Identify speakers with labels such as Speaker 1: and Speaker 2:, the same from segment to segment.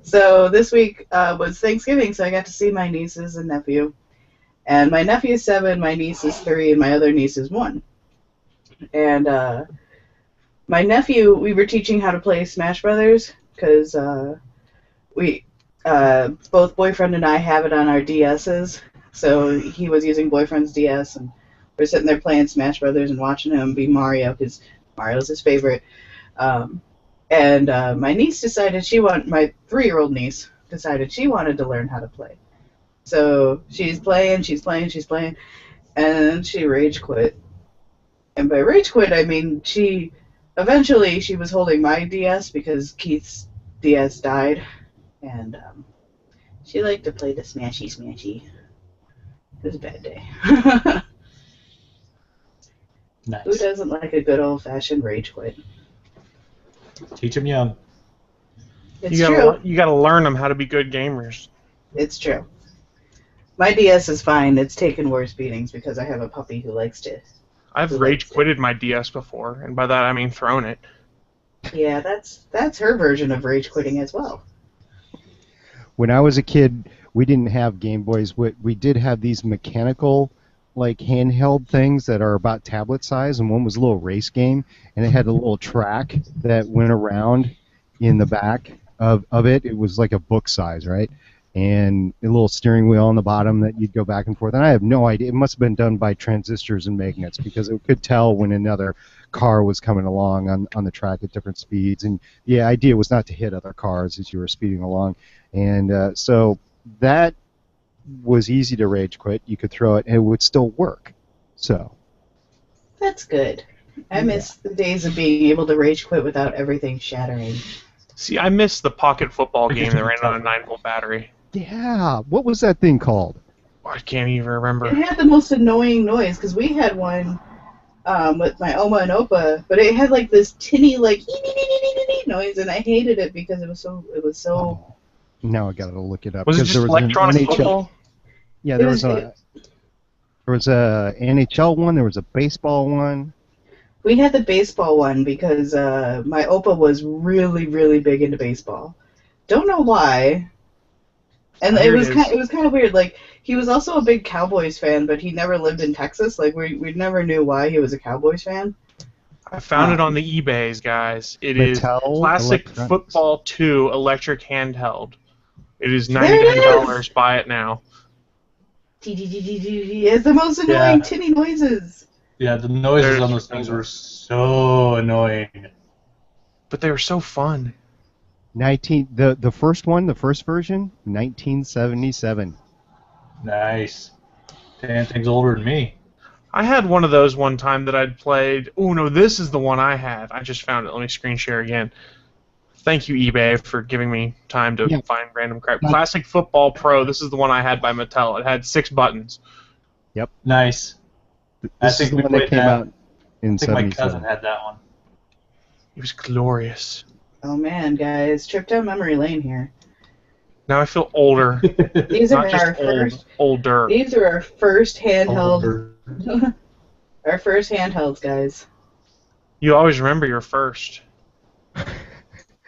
Speaker 1: So this week was Thanksgiving, so I got to see my nieces and nephew. And my nephew is 7, my niece is 3, and my other niece is 1. And my nephew, we were teaching how to play Smash Brothers because we both boyfriend and I have it on our DSs. So he was using boyfriend's DS, and we're sitting there playing Smash Brothers and watching him be Mario because Mario's his favorite. And my niece decided my 3-year-old niece decided she wanted to learn how to play. So she's playing, and she rage quit. And by rage quit, I mean she was holding my DS because Keith's DS died, and she liked to play the smashy. It was a bad day.
Speaker 2: Nice.
Speaker 1: Who doesn't like a good old-fashioned rage quit?
Speaker 2: Teach them young.
Speaker 1: It's true.
Speaker 3: You gotta learn them how to be good gamers.
Speaker 1: It's true. My DS is fine. It's taken worse beatings because I have a puppy who likes to.
Speaker 3: I've rage quitted my DS before, and by that I mean thrown it.
Speaker 1: Yeah, that's her version of rage quitting as well.
Speaker 4: When I was a kid, we didn't have Game Boys. We did have these mechanical, like handheld things that are about tablet size, and one was a little race game, and it had a little track that went around in the back of it. It was like a book size, right? And a little steering wheel on the bottom that you'd go back and forth. And I have no idea. It must have been done by transistors and magnets because it could tell when another car was coming along on the track at different speeds. And the idea was not to hit other cars as you were speeding along. And so that was easy to rage quit. You could throw it and it would still work. So
Speaker 1: that's good. I miss the days of being able to rage quit without everything shattering.
Speaker 3: See, I miss the pocket football game that ran on a 9-volt battery.
Speaker 4: Yeah, what was that thing called?
Speaker 3: I can't even remember.
Speaker 1: It had the most annoying noise because we had one with my Oma and Opa, but it had like this tinny like noise, and I hated it because it was so.
Speaker 4: Oh, now I gotta look it up.
Speaker 3: Was it just electronic football?
Speaker 4: Yeah, there was a NHL one. There was a baseball one.
Speaker 1: We had the baseball one because my Opa was really, really big into baseball. Don't know why. And it was kind of weird. Like he was also a big Cowboys fan, but he never lived in Texas. Like we never knew why he was a Cowboys fan.
Speaker 3: I found it on the eBays, guys. It is
Speaker 4: Mattel
Speaker 3: Classic
Speaker 4: Electronics.
Speaker 3: Football 2 electric handheld. It is $99. Buy it now.
Speaker 1: It's the most annoying tinny noises.
Speaker 2: Yeah, the noises on those things were so annoying.
Speaker 3: But they were so fun.
Speaker 4: The first one, the first version, 1977.
Speaker 2: Nice. Damn thing's older than me.
Speaker 3: I had one of those one time that I'd played. Oh no, this is the one I had. I just found it. Let me screen share again. Thank you, eBay, for giving me time to find random crap. Classic Football Pro. This is the one I had by Mattel. It had 6 buttons.
Speaker 4: Yep.
Speaker 2: Nice.
Speaker 4: This is the one that came out in 77.
Speaker 2: I think my cousin had that one.
Speaker 3: It was glorious.
Speaker 1: Oh man, guys, trip down memory lane here.
Speaker 3: Now I feel older.
Speaker 1: These
Speaker 3: Not
Speaker 1: are
Speaker 3: just
Speaker 1: our first.
Speaker 3: older.
Speaker 1: These are our first handheld. Our first handhelds, guys.
Speaker 3: You always remember your first.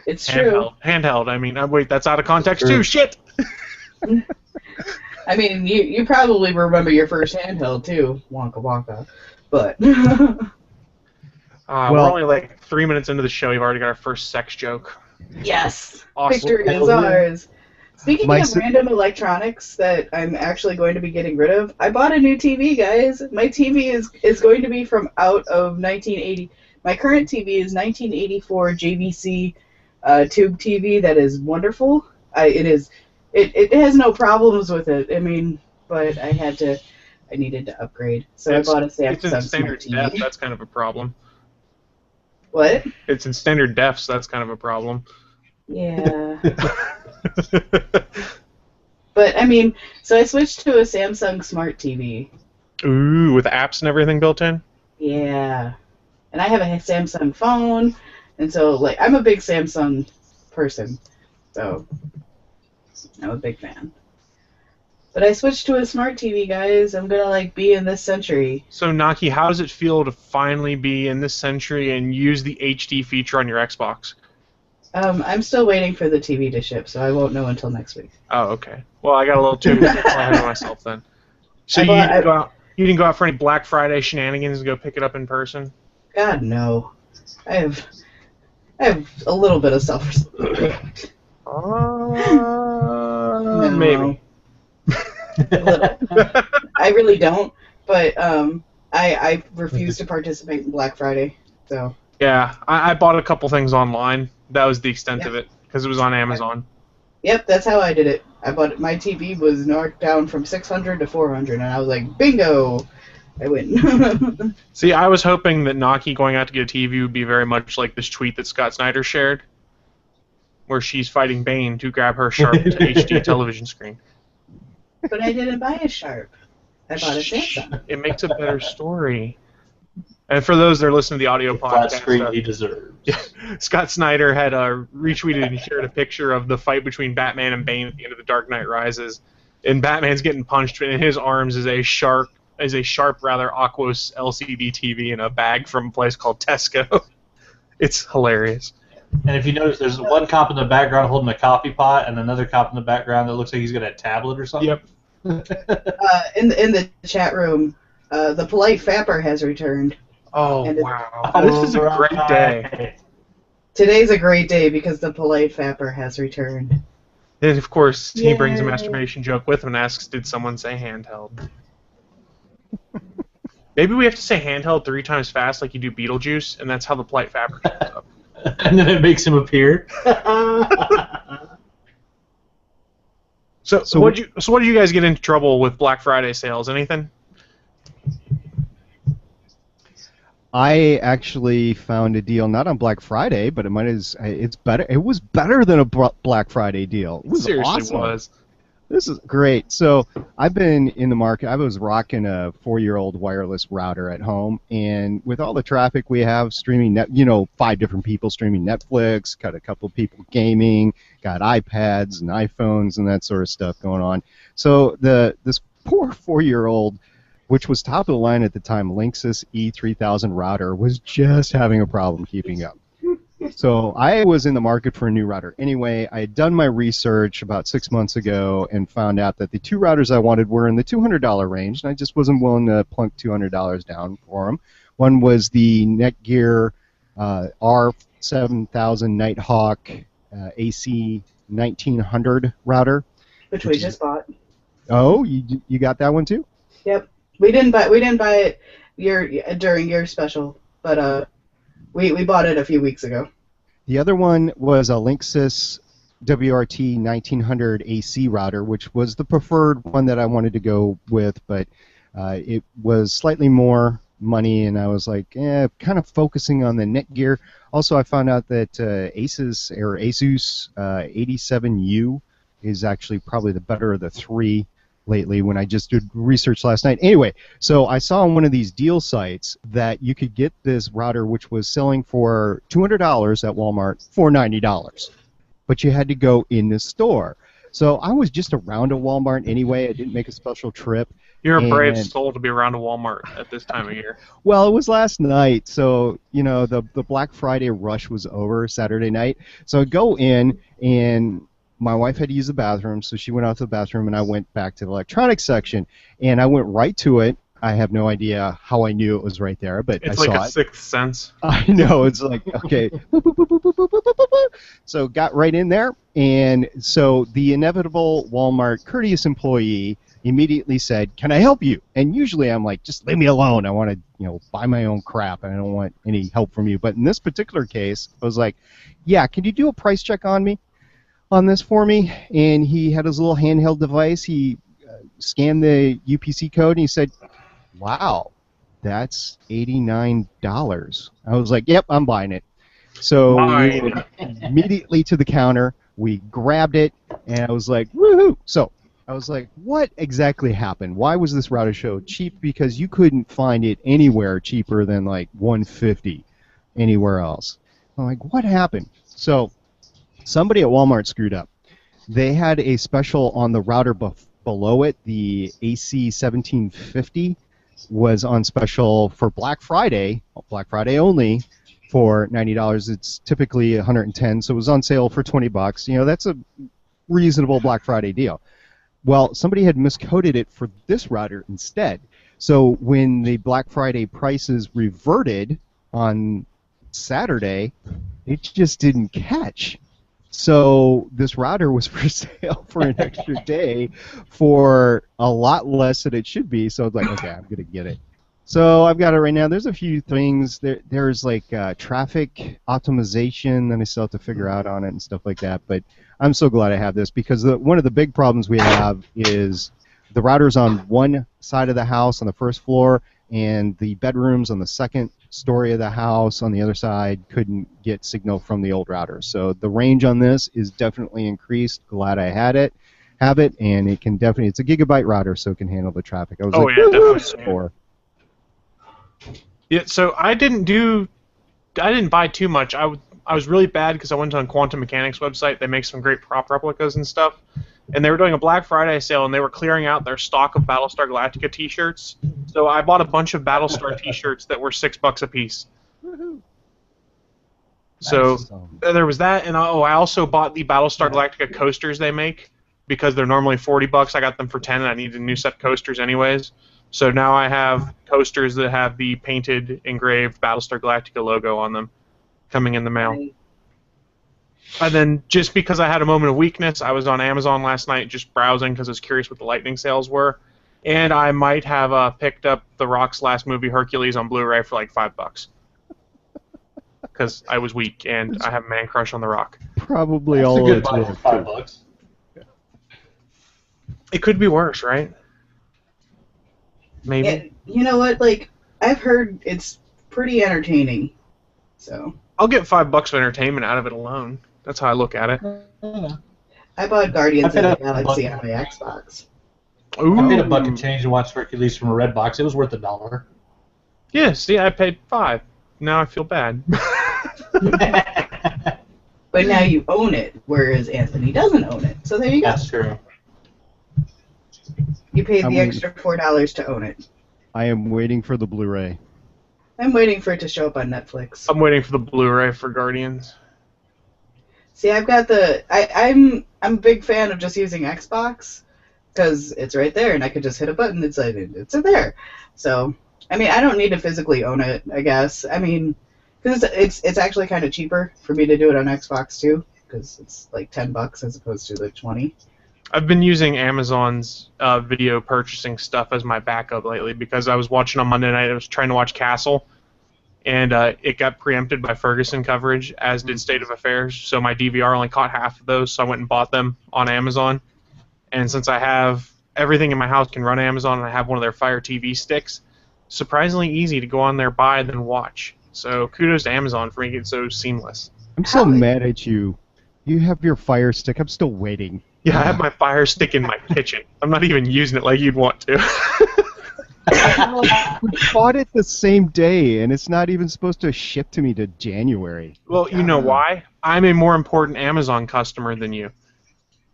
Speaker 1: It's true.
Speaker 3: Handheld. I mean, wait, that's out of context too. Shit.
Speaker 1: I mean, you probably remember your first handheld too, Wonka Wonka, but.
Speaker 3: We're only like 3 minutes into the show. We've already got our first sex joke.
Speaker 1: Yes,
Speaker 3: Awesome.
Speaker 1: Victory is ours. Speaking of random electronics that I'm actually going to be getting rid of, I bought a new TV, guys. My TV is going to be from out of 1980. My current TV is 1984 JVC tube TV that is wonderful. It has no problems with it. I mean, but I needed to upgrade, so I bought a Samsung
Speaker 3: It's in standard
Speaker 1: Smart TV.
Speaker 3: def. That's kind of a problem.
Speaker 1: What?
Speaker 3: It's in standard def, so that's kind of a problem.
Speaker 1: Yeah. But I mean, so I switched to a Samsung Smart TV.
Speaker 3: Ooh, with apps and everything built in?
Speaker 1: Yeah. And I have a Samsung phone, and so like I'm a big Samsung person. So I'm a big fan. But I switched to a smart TV, guys. I'm gonna like be in this century.
Speaker 3: So Naki, how does it feel to finally be in this century and use the HD feature on your Xbox?
Speaker 1: I'm still waiting for the TV to ship, so I won't know until next week.
Speaker 3: Oh, okay. Well, I got a little too ahead of myself then. So you didn't go out for any Black Friday shenanigans and go pick it up in person?
Speaker 1: God no. I have a little bit of self-respect.
Speaker 3: Maybe.
Speaker 1: I really don't, but I refuse to participate in Black Friday. So.
Speaker 3: Yeah, I bought a couple things online. That was the extent of it, because it was on Amazon.
Speaker 1: Yep, that's how I did it. I bought it. My TV was knocked down from 600 to 400, and I was like, bingo! I win.
Speaker 3: See, I was hoping that Naki going out to get a TV would be very much like this tweet that Scott Snyder shared, where she's fighting Bane to grab her Sharp HD television screen.
Speaker 1: But I didn't buy a Sharp. I bought a Samsung.
Speaker 3: It makes a better story. And for those that are listening to the audio podcast,
Speaker 2: flat screen he deserves.
Speaker 3: Scott Snyder had retweeted and shared a picture of the fight between Batman and Bane at the end of The Dark Knight Rises, and Batman's getting punched, and in his arms is a sharp, Aquos LCD TV in a bag from a place called Tesco. It's hilarious.
Speaker 2: And if you notice, there's one cop in the background holding a coffee pot, and another cop in the background that looks like he's got a tablet or something.
Speaker 3: Yep.
Speaker 1: In the chat room, the polite Fapper has returned.
Speaker 3: Oh, wow. This is a great day.
Speaker 1: Today's a great day because the polite Fapper has returned.
Speaker 3: And, of course, he brings a masturbation joke with him and asks, did someone say handheld? Maybe we have to say handheld 3 times fast like you do Beetlejuice, and that's how the polite Fapper shows up.
Speaker 2: And then it makes him appear.
Speaker 3: So what did you guys get into trouble with Black Friday sales? Anything?
Speaker 4: I actually found a deal not on Black Friday, but it's better. It was better than a Black Friday deal. It was
Speaker 3: Seriously
Speaker 4: awesome.
Speaker 3: was.
Speaker 4: This is great. So I've been in the market. I was rocking a 4-year-old wireless router at home, and with all the traffic we have streaming, 5 different people streaming Netflix, got a couple of people gaming, got iPads and iPhones and that sort of stuff going on. So this poor 4-year-old, which was top of the line at the time, Linksys E3000 router, was just having a problem keeping up. So I was in the market for a new router. Anyway, I had done my research about 6 months ago and found out that the 2 routers I wanted were in the $200 range, and I just wasn't willing to plunk $200 down for them. One was the Netgear R7000 Nighthawk AC 1900 router,
Speaker 1: which we just bought.
Speaker 4: Oh, you got that one too?
Speaker 1: Yep. We didn't buy it during your special, but we bought it a few weeks ago.
Speaker 4: The other one was a Linksys WRT 1900 AC router, which was the preferred one that I wanted to go with, but it was slightly more money, and I was like, kind of focusing on the Netgear. Also, I found out that Asus 87U is actually probably the better of the 3 lately when I just did research last night. Anyway, so I saw on one of these deal sites that you could get this router which was selling for $200 at Walmart for $90, but you had to go in the store. So I was just around a Walmart anyway. I didn't make a special trip.
Speaker 3: You're a brave soul to be around a Walmart at this time of year.
Speaker 4: Well, it was last night, so the Black Friday rush was over Saturday night. So I go in, and my wife had to use the bathroom, so she went out to the bathroom, and I went back to the electronics section, and I went right to it. I have no idea how I knew it was right there, but
Speaker 3: it's
Speaker 4: I saw it.
Speaker 3: It's like a sixth sense.
Speaker 4: I know. It's like, okay. So got right in there, and so the inevitable Walmart courteous employee immediately said, "Can I help you?" And usually I'm like, just leave me alone. I want to, buy my own crap, and I don't want any help from you. But in this particular case, I was like, yeah, can you do a price check on this for me? And he had his little handheld device. He scanned the UPC code, and he said, "Wow, that's $89. I was like, "Yep, I'm buying it." So we went immediately to the counter. We grabbed it, and I was like, "Woohoo!" So I was like, "What exactly happened? Why was this router so cheap?" Because you couldn't find it anywhere cheaper than like $150 anywhere else. I'm like, "What happened?" So somebody at Walmart screwed up. They had a special on the router below it. The AC 1750 was on special for Black Friday only, for $90. It's typically $110, so it was on sale for $20. You know, that's a reasonable Black Friday deal. Well, somebody had miscoded it for this router instead. So when the Black Friday prices reverted on Saturday, it just didn't catch. So this router was for sale for an extra day for a lot less than it should be. So I was like, okay, I'm going to get it. So I've got it right now. There's a few things. There's like traffic optimization that I still have to figure out on it and stuff like that. But I'm so glad I have this because one of the big problems we have is the router's on one side of the house on the first floor, and the bedrooms on the second story of the house on the other side couldn't get signal from the old router. So the range on this is definitely increased. Glad I have it, and it can definitely. It's a gigabyte router, so it can handle the traffic. I was like,
Speaker 3: yeah, definitely.
Speaker 4: Score.
Speaker 3: Yeah, so I didn't buy too much. I was really bad because I went on Quantum Mechanics website. They make some great prop replicas and stuff. And they were doing a Black Friday sale, and they were clearing out their stock of Battlestar Galactica T-shirts. So I bought a bunch of Battlestar T-shirts that were $6 a piece.
Speaker 4: Woohoo.
Speaker 3: So there was that, and I also bought the Battlestar Galactica coasters they make because they're normally $40. I got them for $10, and I needed a new set of coasters anyways. So now I have coasters that have the painted, engraved Battlestar Galactica logo on them coming in the mail.
Speaker 1: Right.
Speaker 3: And then just because I had a moment of weakness, I was on Amazon last night just browsing because I was curious what the Lightning sales were. And I might have picked up The Rock's last movie, Hercules, on Blu-ray for like $5. Because I was weak and I have a man crush on The Rock.
Speaker 4: Probably
Speaker 2: That's
Speaker 4: all
Speaker 2: a good
Speaker 4: it's
Speaker 2: buy
Speaker 4: worth.
Speaker 2: for $5.
Speaker 3: It could be worse, right? Maybe.
Speaker 1: Yeah, you know what? Like, I've heard it's pretty entertaining. So
Speaker 3: I'll get $5 of entertainment out of it alone. That's how I look at it.
Speaker 1: I bought Guardians
Speaker 2: I
Speaker 1: of the
Speaker 2: paid a
Speaker 1: Galaxy
Speaker 2: buck.
Speaker 1: on my Xbox.
Speaker 3: Ooh.
Speaker 2: I paid a buck and change to watch Hercules from a red box. It was worth $1.
Speaker 3: Yeah, see, I paid $5. Now I feel bad.
Speaker 1: But now you own it, whereas Anthony doesn't own it. So there you go.
Speaker 2: That's true.
Speaker 1: You paid
Speaker 4: I'm
Speaker 1: the
Speaker 4: waiting.
Speaker 1: extra $4 to own it.
Speaker 4: I am waiting for the Blu-ray.
Speaker 1: I'm waiting for it to show up on Netflix.
Speaker 3: I'm waiting for the Blu-ray for Guardians.
Speaker 1: See, I've got the. I'm a big fan of just using Xbox because it's right there, and I could just hit a button. It's there. So I mean, I don't need to physically own it. I guess. I mean, because it's actually kind of cheaper for me to do it on Xbox too, because it's like $10 as opposed to like 20.
Speaker 3: I've been using Amazon's video purchasing stuff as my backup lately because I was watching on Monday night. I was trying to watch Castle, and it got preempted by Ferguson coverage, as did State of Affairs. So my DVR only caught half of those, so I went and bought them on Amazon. And since I have everything in my house can run Amazon, and I have one of their Fire TV sticks, surprisingly easy to go on there, buy, then watch. So kudos to Amazon for making it so seamless.
Speaker 4: I'm so mad at you. You have your Fire Stick. I'm still waiting.
Speaker 3: Yeah, I have my Fire Stick in my kitchen. I'm not even using it like you'd want to.
Speaker 4: We bought it the same day, and it's not even supposed to ship to me to January.
Speaker 3: Well, you know why? I'm a more important Amazon customer than you.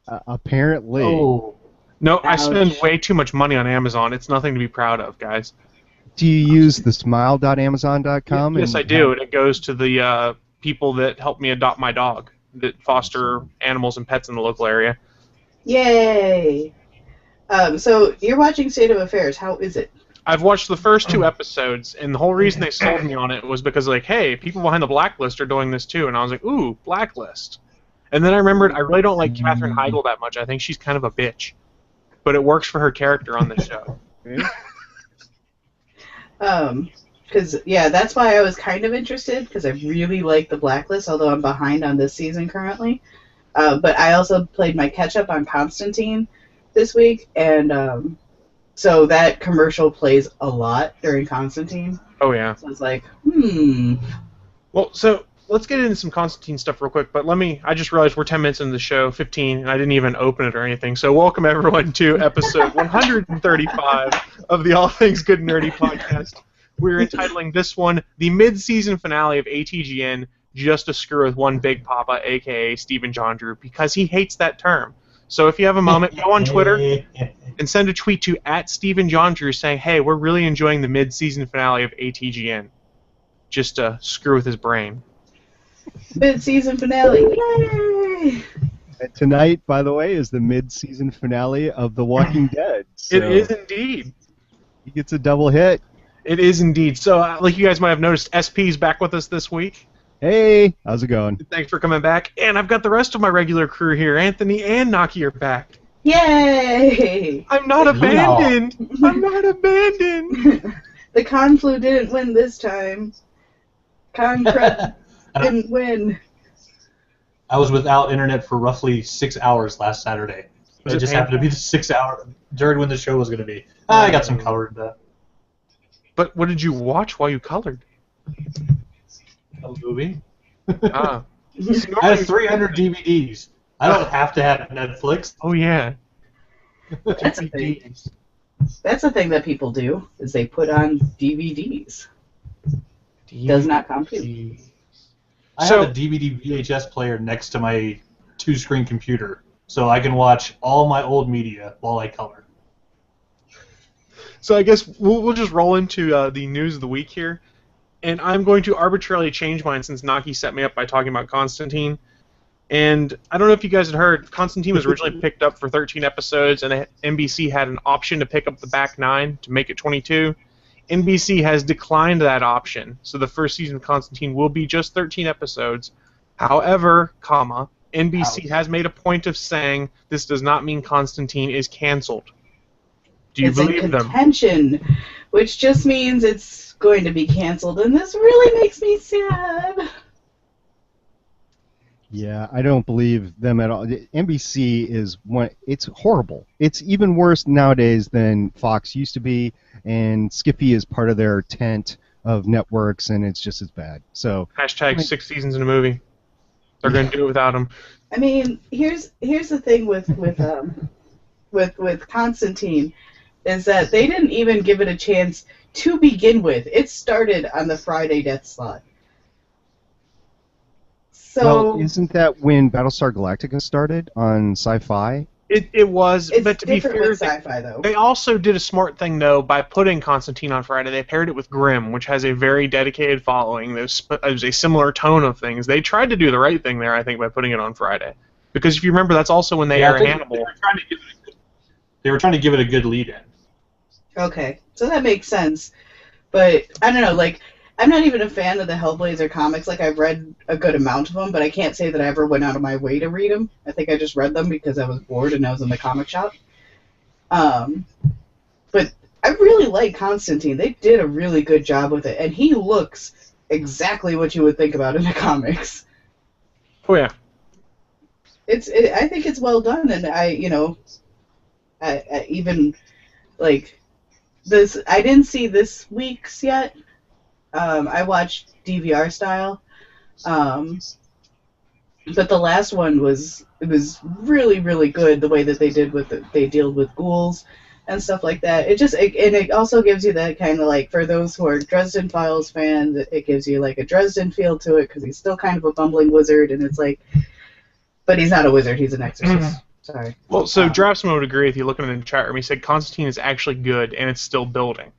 Speaker 4: Apparently.
Speaker 2: Oh,
Speaker 3: No, I
Speaker 1: Ouch.
Speaker 3: spend way too much money on Amazon. It's nothing to be proud of, guys.
Speaker 4: Do you use the smile.amazon.com?
Speaker 3: Yes, I do, and it goes to the people that help me adopt my dog, that foster animals and pets in the local area.
Speaker 1: Yay! So you're watching State of Affairs. How is it?
Speaker 3: I've watched the first 2 episodes, and the whole reason they sold me on it was because, like, hey, people behind the Blacklist are doing this too, and I was like, ooh, Blacklist. And then I remembered I really don't like Katherine Heigl that much. I think she's kind of a bitch, but it works for her character on the show.
Speaker 1: Because yeah, that's why I was kind of interested because I really like the Blacklist, although I'm behind on this season currently. But I also played my catch up on Constantine this week, and so that commercial plays a lot during Constantine.
Speaker 3: Oh, yeah.
Speaker 1: So I was like,
Speaker 3: Well, so let's get into some Constantine stuff real quick, but I just realized we're 10 minutes into the show, 15, and I didn't even open it or anything. So welcome everyone to episode 135 of the All Things Good and Nerdy podcast. We're entitling this one the mid-season finale of ATGN, Just a Screw with One Big Papa, a.k.a. Stephen John Drew, because he hates that term. So if you have a moment, go on Twitter and send a tweet to @StephenJohnDrew saying, hey, we're really enjoying the mid-season finale of ATGN. just to screw with his brain.
Speaker 1: Mid-season finale. Yay!
Speaker 4: And tonight, by the way, is the mid-season finale of The Walking Dead. So
Speaker 3: It is indeed.
Speaker 4: he gets a double hit.
Speaker 3: It is indeed. So, like you guys might have noticed, SP's back with us this week.
Speaker 4: Hey, how's it going?
Speaker 3: Thanks for coming back. And I've got the rest of my regular crew here. Anthony and Naki are back.
Speaker 1: Yay!
Speaker 3: I'm not abandoned. I'm not abandoned.
Speaker 1: The Conflu didn't win this time. Concrete didn't win.
Speaker 2: I was without internet for roughly 6 hours last Saturday.
Speaker 3: Was
Speaker 2: It
Speaker 3: it
Speaker 2: just happened to be the 6 hour during when the show was going to be. I got some colored
Speaker 3: But what did you watch while you colored?
Speaker 2: a movie.
Speaker 3: Ah.
Speaker 2: I have 300 DVDs. I don't have to have Netflix.
Speaker 3: Oh, yeah.
Speaker 1: That's a thing. That's a thing that people do, is they put on DVDs. Does not compute.
Speaker 2: I have a DVD VHS player next to my 2-screen computer, so I can watch all my old media while I color.
Speaker 3: So I guess we'll just roll into the news of the week here. And I'm going to arbitrarily change mine since Naki set me up by talking about Constantine. And I don't know if you guys had heard, Constantine was originally picked up for 13 episodes, and NBC had an option to pick up the back 9 to make it 22. NBC has declined that option, so the first season of Constantine will be just 13 episodes. However, NBC has made a point of saying this does not mean Constantine is canceled. Do you believe
Speaker 1: in
Speaker 3: them?
Speaker 1: contention, which just means it's going to be canceled, and this really makes me sad.
Speaker 4: Yeah, I don't believe them at all. NBC is it's horrible. It's even worse nowadays than Fox used to be, and Skippy is part of their tent of networks, and it's just as bad. So
Speaker 3: Hashtag 6 seasons in a movie. They're going to do it without him.
Speaker 1: I mean, here's the thing with Constantine, is that they didn't even give it a chance to begin with. It started on the Friday death slot. So
Speaker 4: well, isn't that when Battlestar Galactica started on Sci-Fi?
Speaker 3: It was,
Speaker 1: it's
Speaker 3: but to be
Speaker 1: different
Speaker 3: fair,
Speaker 1: with sci-fi though.
Speaker 3: they also did a smart thing though by putting Constantine on Friday. They paired it with Grimm, which has a very dedicated following. There's a similar tone of things. They tried to do the right thing there, I think, by putting it on Friday. Because if you remember, that's also when they air Hannibal.
Speaker 2: They were trying to give it a good lead-in.
Speaker 1: Okay, so that makes sense. But I don't know, like, I'm not even a fan of the Hellblazer comics. Like, I've read a good amount of them, but I can't say that I ever went out of my way to read them. I think I just read them because I was bored and I was in the comic shop. But I really like Constantine. They did a really good job with it, and he looks exactly what you would think about in the comics.
Speaker 3: Oh yeah.
Speaker 1: I think it's well done, and I even, like, this, I didn't see this week's yet. I watched DVR style, but the last one was really, really good. The way that they deal with ghouls and stuff like that. And it also gives you that kind of, like, for those who are Dresden Files fans, it gives you like a Dresden feel to it because he's still kind of a bumbling wizard, and it's like, but he's not a wizard, he's an exorcist. Sorry.
Speaker 3: Well, so Draftsman would agree with you looking in the chat room. He said Constantine is actually good, and it's still building.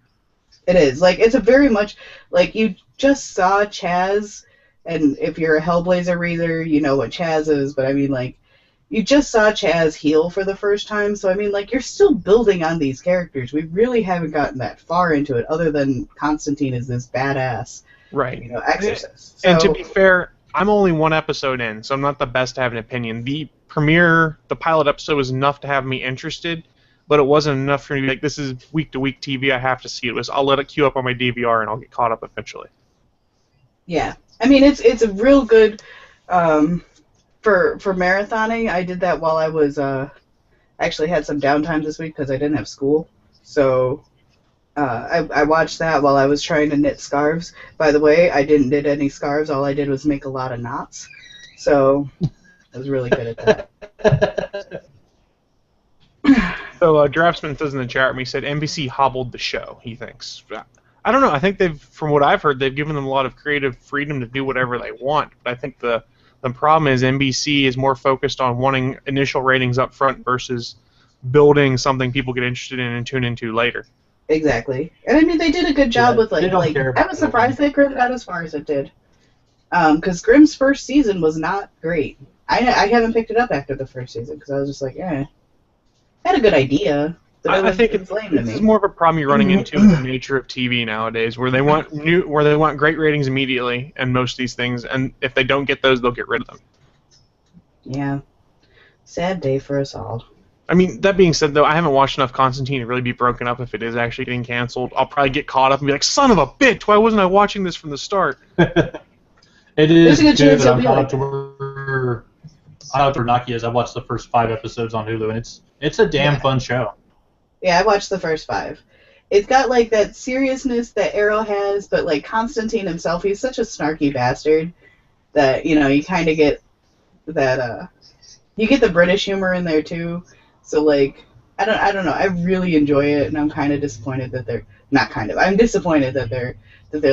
Speaker 1: It is. Like, it's a very much, like, you just saw Chaz, and if you're a Hellblazer reader, you know what Chaz is, but I mean, like, you just saw Chaz heal for the first time, so I mean, like, you're still building on these characters. We really haven't gotten that far into it, other than Constantine is this badass,
Speaker 3: right,
Speaker 1: exorcist.
Speaker 3: And to be fair, I'm only one episode in, so I'm not the best to have an opinion. The pilot episode was enough to have me interested, but it wasn't enough for me to be like, this is week-to-week TV, I have to see it. I'll let it queue up on my DVR and I'll get caught up eventually.
Speaker 1: Yeah. I mean, it's a real good, for marathoning. I did that while I was, actually had some downtime this week because I didn't have school. So, I watched that while I was trying to knit scarves. By the way, I didn't knit any scarves. All I did was make a lot of knots. So, I was really good at that.
Speaker 3: So Draftsman says in the chat room, he said NBC hobbled the show, he thinks. I don't know. I think from what I've heard, they've given them a lot of creative freedom to do whatever they want. But I think the problem is NBC is more focused on wanting initial ratings up front versus building something people get interested in and tune into later.
Speaker 1: Exactly. And I mean, they did a good job with
Speaker 2: they don't care
Speaker 1: I
Speaker 2: about
Speaker 1: was surprised that Grimm got as far as it did. Because Grimm's first season was not great. I haven't picked it up after the first season because I was just like, I had a good idea. But
Speaker 3: I think
Speaker 1: it's lame to
Speaker 3: it's
Speaker 1: me.
Speaker 3: more of a problem you're running into with the nature of TV nowadays, where they want great ratings immediately, and most of these things, and if they don't get those, they'll get rid of them.
Speaker 1: Yeah. Sad day for us all.
Speaker 3: I mean, that being said, though, I haven't watched enough Constantine to really be broken up if it is actually getting canceled. I'll probably get caught up and be like, son of a bitch, why wasn't I watching this from the start?
Speaker 2: It is
Speaker 1: There's a good chance
Speaker 2: I'm
Speaker 1: it'll
Speaker 2: caught
Speaker 1: be
Speaker 2: up to Nakia's. I've watched the first 5 episodes on Hulu, and it's a damn fun show.
Speaker 1: Yeah, I watched the first 5. It's got like that seriousness that Arrow has, but like Constantine himself, he's such a snarky bastard that, you kind of get that you get the British humor in there too. So like I don't know. I really enjoy it, and I'm kind of disappointed that they're not kind of. I'm disappointed that they're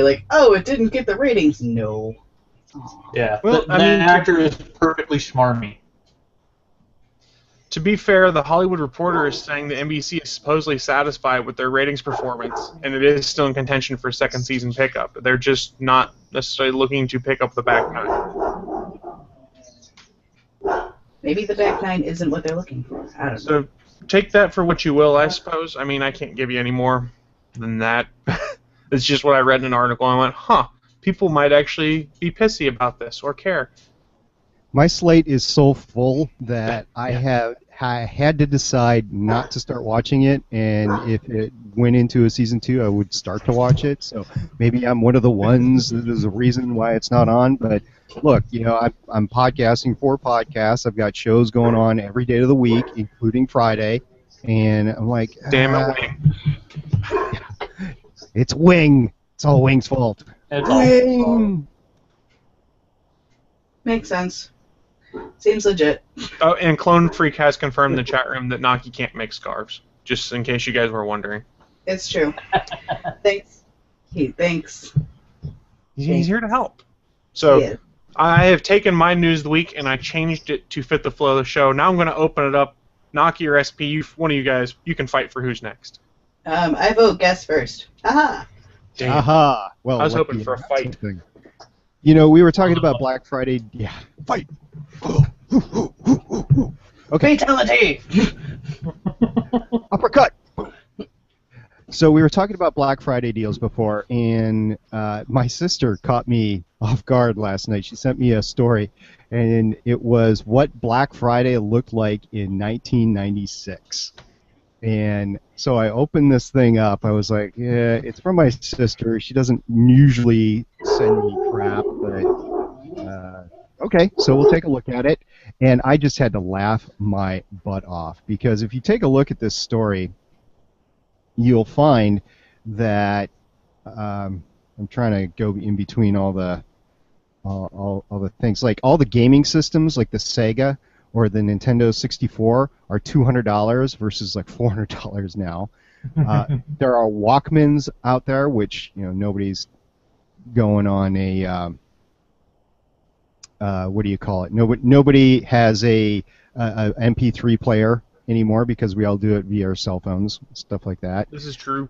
Speaker 1: like, "Oh, it didn't get the ratings." No. Aww.
Speaker 2: Yeah. Well, the actor is perfectly smarmy.
Speaker 3: To be fair, the Hollywood Reporter is saying the NBC is supposedly satisfied with their ratings performance, and it is still in contention for a second season pickup. They're just not necessarily looking to pick up the back 9.
Speaker 1: Maybe the back 9 isn't what they're looking for. I don't know.
Speaker 3: So take that for what you will, I suppose. I mean, I can't give you any more than that. It's just what I read in an article, and I went, people might actually be pissy about this or care.
Speaker 4: My slate is so full that I had to decide not to start watching it, and if it went into a season 2, I would start to watch it. So maybe I'm one of the ones. There's a reason why it's not on. But look, I'm podcasting 4 podcasts. I've got shows going on every day of the week, including Friday, and I'm like,
Speaker 3: damn it, Wing.
Speaker 4: It's Wing. It's all Wing's fault.
Speaker 2: It's Wing.
Speaker 1: Makes sense. Seems legit.
Speaker 3: Oh, and Clone Freak has confirmed in the chat room that Naki can't make scarves, just in case you guys were wondering.
Speaker 1: It's true. Thanks. Thanks.
Speaker 3: He's here to help. So I have taken my news of the week and I changed it to fit the flow of the show. Now I'm going to open it up. Naki or SP, one of you guys, you can fight for who's next.
Speaker 1: I vote guess first. Aha.
Speaker 3: Damn.
Speaker 4: Aha. Well,
Speaker 3: I was hoping for a fight.
Speaker 4: Something. We were talking about Black Friday. Yeah. Fight. Okay.
Speaker 1: Fatality.
Speaker 4: Uppercut. So we were talking about Black Friday deals before, and my sister caught me off guard last night. She sent me a story, and it was what Black Friday looked like in 1996. And so I opened this thing up. I was like, yeah, it's from my sister. She doesn't usually send me crap, but okay, so we'll take a look at it. And I just had to laugh my butt off, because if you take a look at this story, you'll find that I'm trying to go in between all the things, like all the gaming systems, like the Sega or the Nintendo 64, are $200 versus like $400 now. There are Walkmans out there, which nobody's going on a what do you call it? Nobody has a MP3 player anymore because we all do it via our cell phones, stuff like that.
Speaker 3: This is true.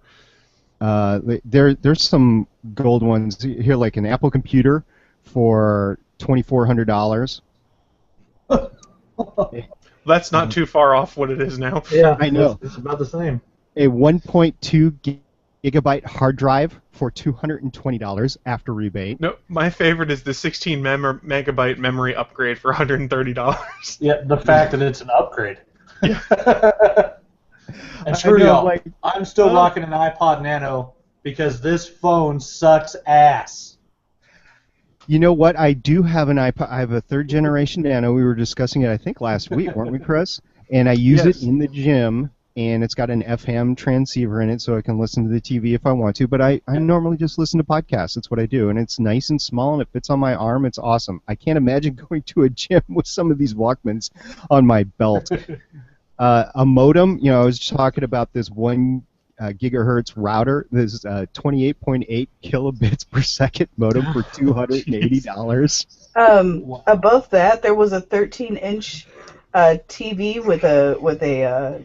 Speaker 4: There's some gold ones here, like an Apple computer for $2,400.
Speaker 3: That's not too far off what it is now.
Speaker 2: Yeah,
Speaker 4: I know.
Speaker 2: It's about the same.
Speaker 4: A 1.2 gigabyte hard drive for $220 after rebate.
Speaker 3: No, my favorite is the 16 megabyte memory upgrade for $130.
Speaker 2: Yeah, the fact that it's an upgrade.
Speaker 3: Yeah.
Speaker 2: And screw y'all, I'm still rocking an iPod Nano because this phone sucks ass.
Speaker 4: You know what? I do have an iPod. I have a 3rd generation Nano. We were discussing it, I think, last week, weren't we, Chris? And I use it in the gym, and it's got an FM transceiver in it, so I can listen to the TV if I want to. But I normally just listen to podcasts. That's what I do, and it's nice and small, and it fits on my arm. It's awesome. I can't imagine going to a gym with some of these Walkmans on my belt. A modem. I was talking about this 1 gigahertz router. This is 28.8 kilobits per second modem for $280.
Speaker 1: Above that, there was a 13-inch TV with a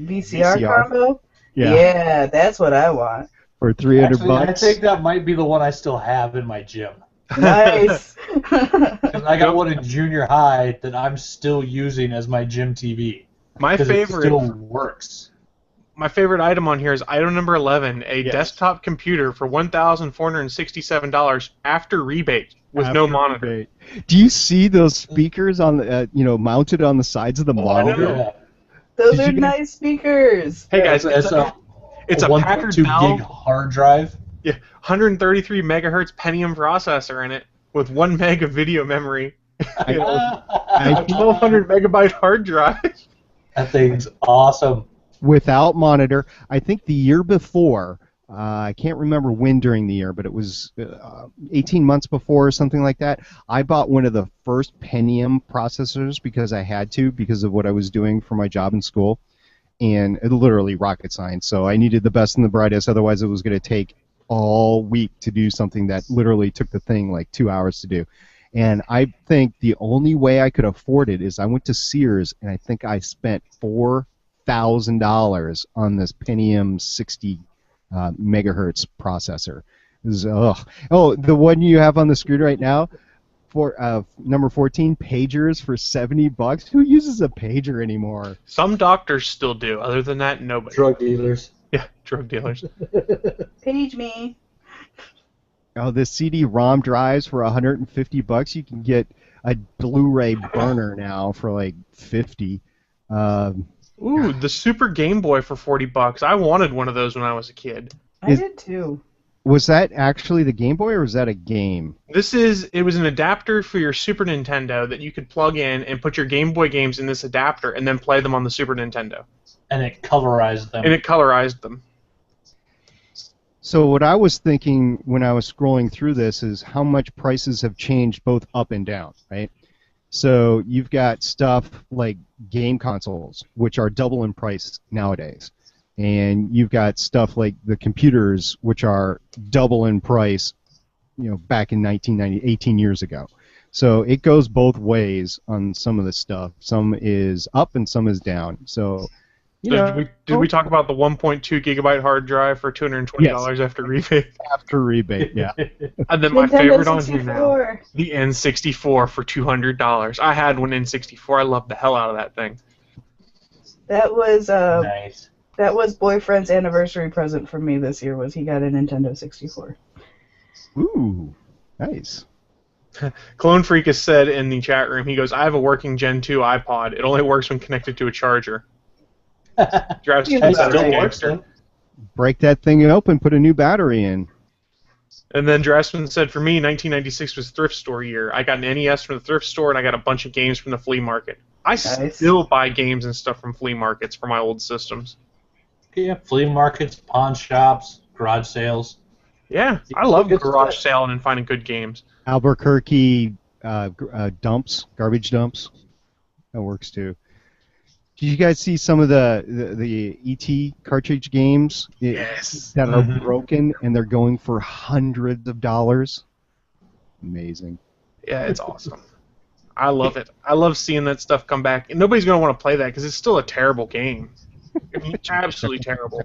Speaker 1: VCR combo. Yeah, that's what I want.
Speaker 4: For 300
Speaker 2: Actually,
Speaker 4: bucks.
Speaker 2: I think that might be the one I still have in my gym.
Speaker 1: Nice.
Speaker 2: 'Cause I got one in junior high that I'm still using as my gym TV.
Speaker 3: My
Speaker 2: Because it
Speaker 3: favorite.
Speaker 2: still works.
Speaker 3: My favorite item on here is item number 11, a
Speaker 2: Yes.
Speaker 3: desktop computer for $1,467 after rebate with no monitor.
Speaker 4: Rebate. Do you see those speakers on the, mounted on the sides of the monitor?
Speaker 2: Yeah.
Speaker 1: Those
Speaker 4: Did
Speaker 1: are
Speaker 4: you guys-
Speaker 1: nice speakers.
Speaker 3: Hey guys,
Speaker 2: it's a
Speaker 3: it's a Packard
Speaker 2: 1.2
Speaker 3: Bell,
Speaker 2: gig hard drive.
Speaker 3: 133 megahertz Pentium processor in it with 1 meg of video memory.
Speaker 4: I-
Speaker 3: A 1200 megabyte hard drive.
Speaker 2: That thing's awesome.
Speaker 4: Without monitor. I think the year before, I can't remember when during the year, but it was 18 months before or something like that, I bought one of the first Pentium processors because I had to, because of what I was doing for my job in school. And it literally rocket science. So I needed the best and the brightest, otherwise it was going to take all week to do something that literally took the thing like 2 hours to do. And I think the only way I could afford it is I went to Sears, and I think I spent $4,000 on this Pentium 60 megahertz processor. It was, oh, the one you have on the screen right now, for number 14, pagers for $70. Who uses a pager anymore?
Speaker 3: Some doctors still do. Other than that, nobody.
Speaker 2: Drug dealers.
Speaker 3: Yeah, drug dealers.
Speaker 1: Page me.
Speaker 4: Oh, the CD-ROM drives for $150. You can get a Blu-ray burner now for like $50.
Speaker 3: Ooh, the Super Game Boy for $40. I wanted one of those when I was a kid.
Speaker 1: I did too.
Speaker 4: Was that actually the Game Boy, or was that a game?
Speaker 3: It was an adapter for your Super Nintendo that you could plug in and put your Game Boy games in this adapter and then play them on the Super Nintendo.
Speaker 2: And it colorized them.
Speaker 3: And it colorized them.
Speaker 4: So what I was thinking when I was scrolling through this is how much prices have changed both up and down, right? So you've got stuff like game consoles, which are double in price nowadays. And you've got stuff like the computers, which are double in price, back in 1990, 18 years ago. So it goes both ways on some of the stuff. Some is up and some is down. So,
Speaker 3: Did we talk about the 1.2 gigabyte hard drive for $220 after rebate?
Speaker 4: After rebate, yeah.
Speaker 3: And then my
Speaker 1: Nintendo
Speaker 3: favorite on here
Speaker 1: 64.
Speaker 3: now, the N64 for $200. I had one N64. I loved the hell out of that thing.
Speaker 1: That was
Speaker 2: Nice.
Speaker 1: that was boyfriend's anniversary present for me this year. Was he got a Nintendo 64?
Speaker 4: Ooh, nice.
Speaker 3: Clone Freak has said in the chat room, he goes, I have a working Gen 2 iPod. It only works when connected to a charger. Drives
Speaker 1: You
Speaker 3: two
Speaker 1: know,
Speaker 3: sets of
Speaker 1: still
Speaker 3: gangster.
Speaker 4: Break that thing open, put a new battery in.
Speaker 3: And then Dressman said, for me, 1996 was thrift store year. I got an NES from the thrift store, and I got a bunch of games from the flea market. I still buy games and stuff from flea markets for my old systems.
Speaker 2: Yeah, flea markets, pawn shops, garage sales.
Speaker 3: Yeah, I love
Speaker 2: Good
Speaker 3: garage
Speaker 2: stuff.
Speaker 3: selling and finding good games.
Speaker 4: Albuquerque dumps, garbage dumps. That works too. Did you guys see some of the ET cartridge games that are broken and they're going for hundreds of dollars? Amazing.
Speaker 3: Yeah, it's awesome. I love it. I love seeing that stuff come back. And nobody's going to want to play that because it's still a terrible game. I mean, it's absolutely terrible.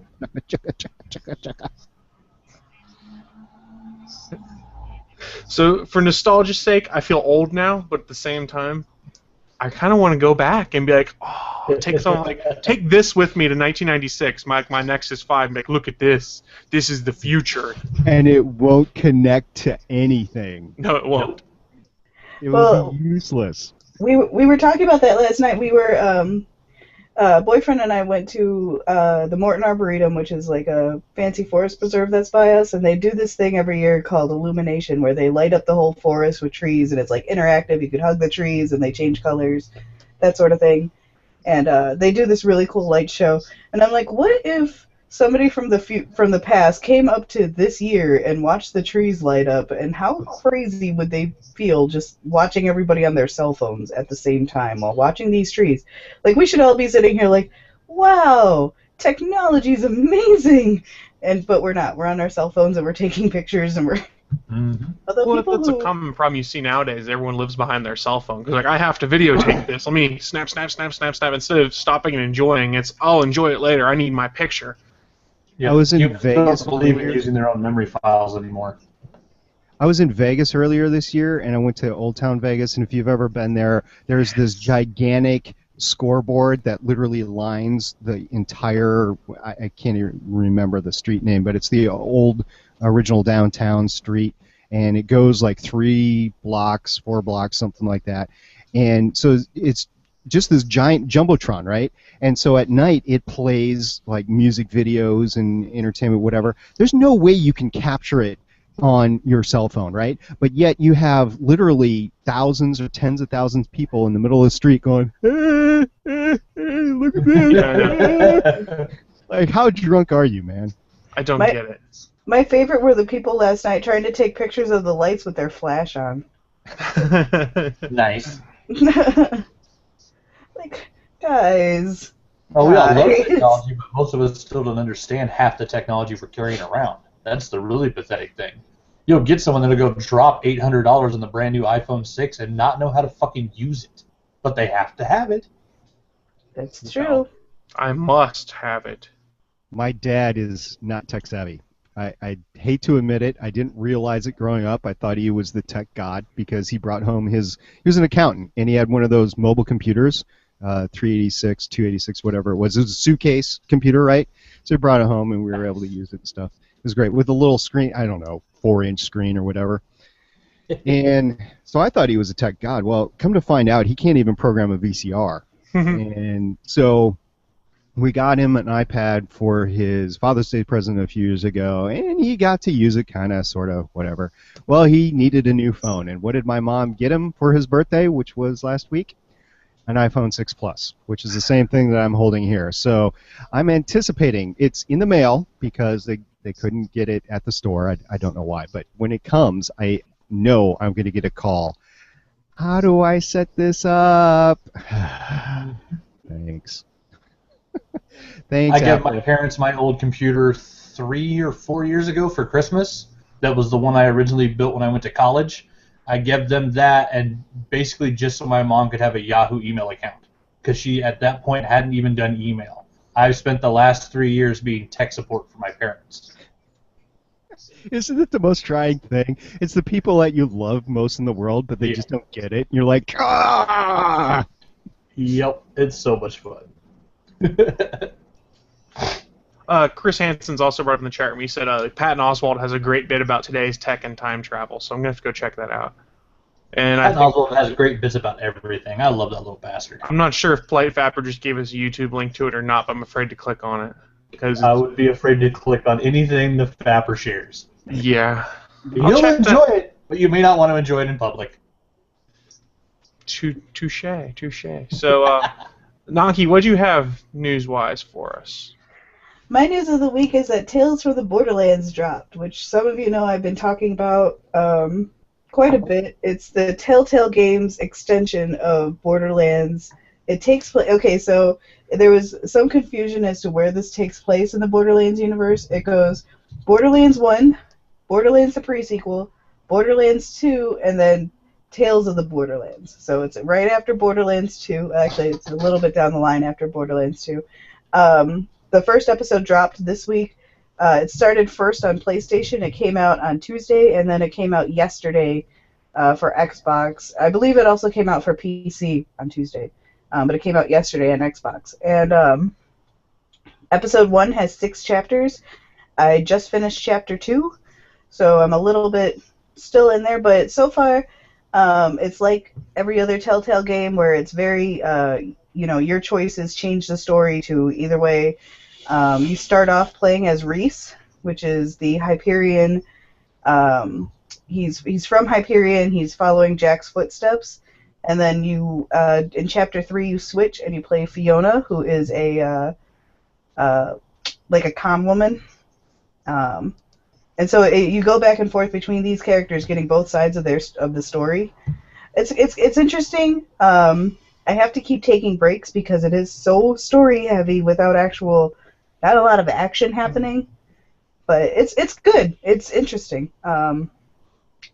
Speaker 3: So, for nostalgia's sake, I feel old now, but at the same time, I kind of want to go back and be like, oh, take this with me to 1996, my Nexus 5, and be like, look at this. This is the future.
Speaker 4: And it won't connect to anything.
Speaker 3: No, it won't.
Speaker 4: It will be useless.
Speaker 1: We were talking about that last night. We were boyfriend and I went to the Morton Arboretum, which is like a fancy forest preserve that's by us, and they do this thing every year called Illumination, where they light up the whole forest with trees, and it's like interactive. You could hug the trees, and they change colors, that sort of thing. And they do this really cool light show. And I'm like, what if somebody from the past came up to this year and watched the trees light up, and how crazy would they feel just watching everybody on their cell phones at the same time while watching these trees? Like, we should all be sitting here like, wow, technology's amazing, but we're not. We're on our cell phones and we're taking pictures and we're
Speaker 3: Well, that's a common problem you see nowadays. Everyone lives behind their cell phone. Because, like, I have to videotape this. Let me snap. Instead of stopping and enjoying, it's, I'll enjoy it later. I need my picture.
Speaker 2: Yeah,
Speaker 4: I was in
Speaker 2: humans
Speaker 4: Vegas
Speaker 2: don't believe in
Speaker 4: earlier.
Speaker 2: using their own memory files anymore.
Speaker 4: I was in Vegas earlier this year, and I went to Old Town Vegas. And if you've ever been there, there's this gigantic scoreboard that literally lines the entire. I can't even remember the street name, but it's the old original downtown street, and it goes like 3 blocks, 4 blocks, something like that. And so it's just this giant jumbotron, right? And so at night it plays like music videos and entertainment, whatever. There's no way you can capture it on your cell phone, right? But yet you have literally thousands or tens of thousands of people in the middle of the street going, look at this. Like, how drunk are you, man?
Speaker 3: I don't get it.
Speaker 1: My favorite were the people last night trying to take pictures of the lights with their flash on.
Speaker 2: Nice.
Speaker 1: Like, guys.
Speaker 2: Oh, we all love technology, but most of us still don't understand half the technology we're carrying around. That's the really pathetic thing. You'll get someone that'll go drop $800 on the brand new iPhone 6 and not know how to fucking use it, but they have to have it.
Speaker 1: That's true.
Speaker 3: I must have it.
Speaker 4: My dad is not tech savvy. I hate to admit it. I didn't realize it growing up. I thought he was the tech god because he brought home he was an accountant, and he had one of those mobile computers, 386, 286, whatever it was. It was a suitcase computer, right? So he brought it home, and we were able to use it and stuff. It was great with a little screen, I don't know, 4-inch screen or whatever. And so I thought he was a tech god. Well, come to find out, he can't even program a VCR. And so we got him an iPad for his Father's Day present a few years ago, and he got to use it kind of, sort of, whatever. Well, he needed a new phone, and what did my mom get him for his birthday, which was last week? An iPhone 6 Plus, which is the same thing that I'm holding here. So I'm anticipating it's in the mail because they couldn't get it at the store. I don't know why, but when it comes, I know I'm going to get a call. How do I set this up? Thanks. Thanks.
Speaker 2: I gave
Speaker 4: Apple.
Speaker 2: my parents my old computer 3 or 4 years ago for Christmas. That was the one I originally built when I went to college. I gave them that, and basically just so my mom could have a Yahoo email account, because she at that point hadn't even done email. I've spent the last 3 years being tech support for my parents.
Speaker 4: Isn't it the most trying thing? It's the people that you love most in the world, but they just don't get it. You're like, ah!
Speaker 2: Yep, it's so much fun.
Speaker 3: Chris Hansen's also brought up in the chat room. He said Patton Oswalt has a great bit about today's tech and time travel, so I'm gonna have to go check that out. And
Speaker 2: Patton Oswalt has great bits about everything. I love that little bastard.
Speaker 3: I'm not sure if Playfapper just gave us a YouTube link to it or not, but I'm afraid to click on it because
Speaker 2: I would be afraid to click on anything the Fapper shares.
Speaker 3: Yeah,
Speaker 2: You'll enjoy it, but you may not want to enjoy it in public.
Speaker 3: Touche. So, Naki, what do you have news-wise for us?
Speaker 1: My news of the week is that Tales from the Borderlands dropped, which some of you know I've been talking about quite a bit. It's the Telltale Games extension of Borderlands. It takes place. Okay, so there was some confusion as to where this takes place in the Borderlands universe. It goes Borderlands 1, Borderlands the prequel, Borderlands 2, and then Tales of the Borderlands. So it's right after Borderlands 2. Actually, it's a little bit down the line after Borderlands 2. The first episode dropped this week. It started first on PlayStation. It came out on Tuesday, and then it came out yesterday for Xbox. I believe it also came out for PC on Tuesday, but it came out yesterday on Xbox. And episode 1 has 6 chapters. I just finished chapter 2, so I'm a little bit still in there, but so far it's like every other Telltale game where it's very, your choices change the story to either way. You start off playing as Reese, which is the Hyperion. He's from Hyperion. He's following Jack's footsteps. And then you, in Chapter 3, you switch and you play Fiona, who is a comm woman. And so you go back and forth between these characters, getting both sides of the story. It's interesting. I have to keep taking breaks because it is so story heavy without not a lot of action happening. But it's good. It's interesting. I'm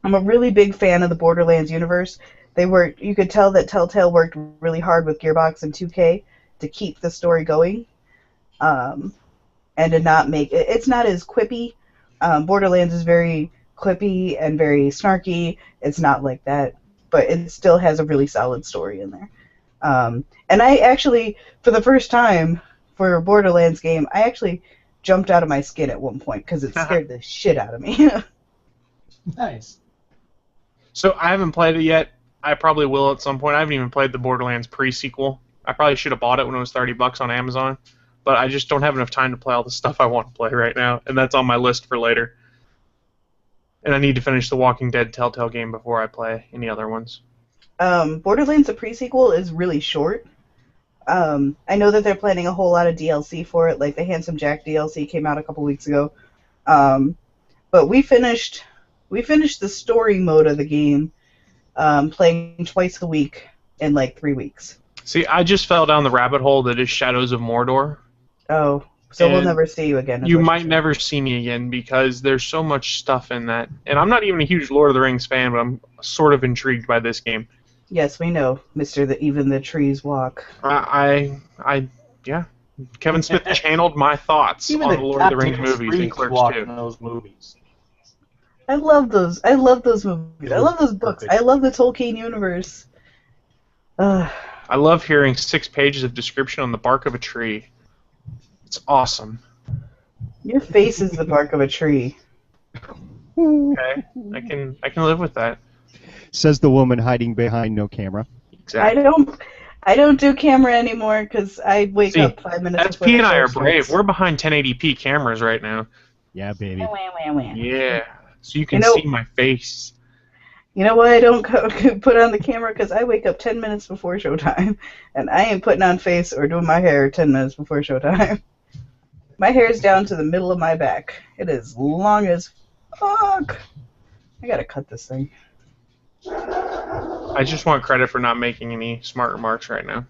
Speaker 1: a really big fan of the Borderlands universe. You could tell that Telltale worked really hard with Gearbox and 2K to keep the story going. and to not make it. It's not as quippy. Borderlands is very quippy and very snarky. It's not like that, but it still has a really solid story in there. And I actually, for the first time for a Borderlands game, I actually jumped out of my skin at one point because it scared the shit out of me.
Speaker 2: Nice.
Speaker 3: So I haven't played it yet. I probably will at some point. I haven't even played the Borderlands pre-sequel. I probably should have bought it when it was $30 on Amazon, but I just don't have enough time to play all the stuff I want to play right now, and that's on my list for later. And I need to finish the Walking Dead Telltale game before I play any other ones.
Speaker 1: Borderlands, the pre-sequel, is really short. I know that they're planning a whole lot of DLC for it, like the Handsome Jack DLC came out a couple weeks ago. But we finished the story mode of the game, playing twice a week in like 3 weeks.
Speaker 3: See, I just fell down the rabbit hole that is Shadows of Mordor.
Speaker 1: Oh, so we'll
Speaker 3: And
Speaker 1: never see you again.
Speaker 3: You might never see me again because there's so much stuff in that. And I'm not even a huge Lord of the Rings fan, but I'm sort of intrigued by this game.
Speaker 1: Yes, we know, Mr. Even the Trees Walk.
Speaker 3: Yeah. Kevin Smith channeled my thoughts
Speaker 2: Even
Speaker 3: on the Lord of the Rings movies and
Speaker 2: trees
Speaker 3: Clerks
Speaker 2: walk
Speaker 3: 2.
Speaker 2: in those movies.
Speaker 1: I love those. I love those movies. I love those books. I love the Tolkien universe.
Speaker 3: I love hearing 6 pages of description on the bark of a tree. It's awesome.
Speaker 1: Your face is the bark of a tree.
Speaker 3: Okay, I can live with that.
Speaker 4: Says the woman hiding behind no camera.
Speaker 3: Exactly.
Speaker 1: I don't do camera anymore because I wake up 5 minutes.
Speaker 3: That's
Speaker 1: before
Speaker 3: P
Speaker 1: the
Speaker 3: and I
Speaker 1: show
Speaker 3: are brave.
Speaker 1: starts.
Speaker 3: We're behind 1080p cameras right now.
Speaker 4: Yeah, baby.
Speaker 1: Wah, wah, wah.
Speaker 3: Yeah, so you can
Speaker 1: You know-
Speaker 3: see my face.
Speaker 1: You know why I don't put on the camera? Because I wake up 10 minutes before showtime, and I ain't putting on face or doing my hair 10 minutes before showtime. My hair is down to the middle of my back. It is long as fuck. I gotta cut this thing.
Speaker 3: I just want credit for not making any smart remarks right now.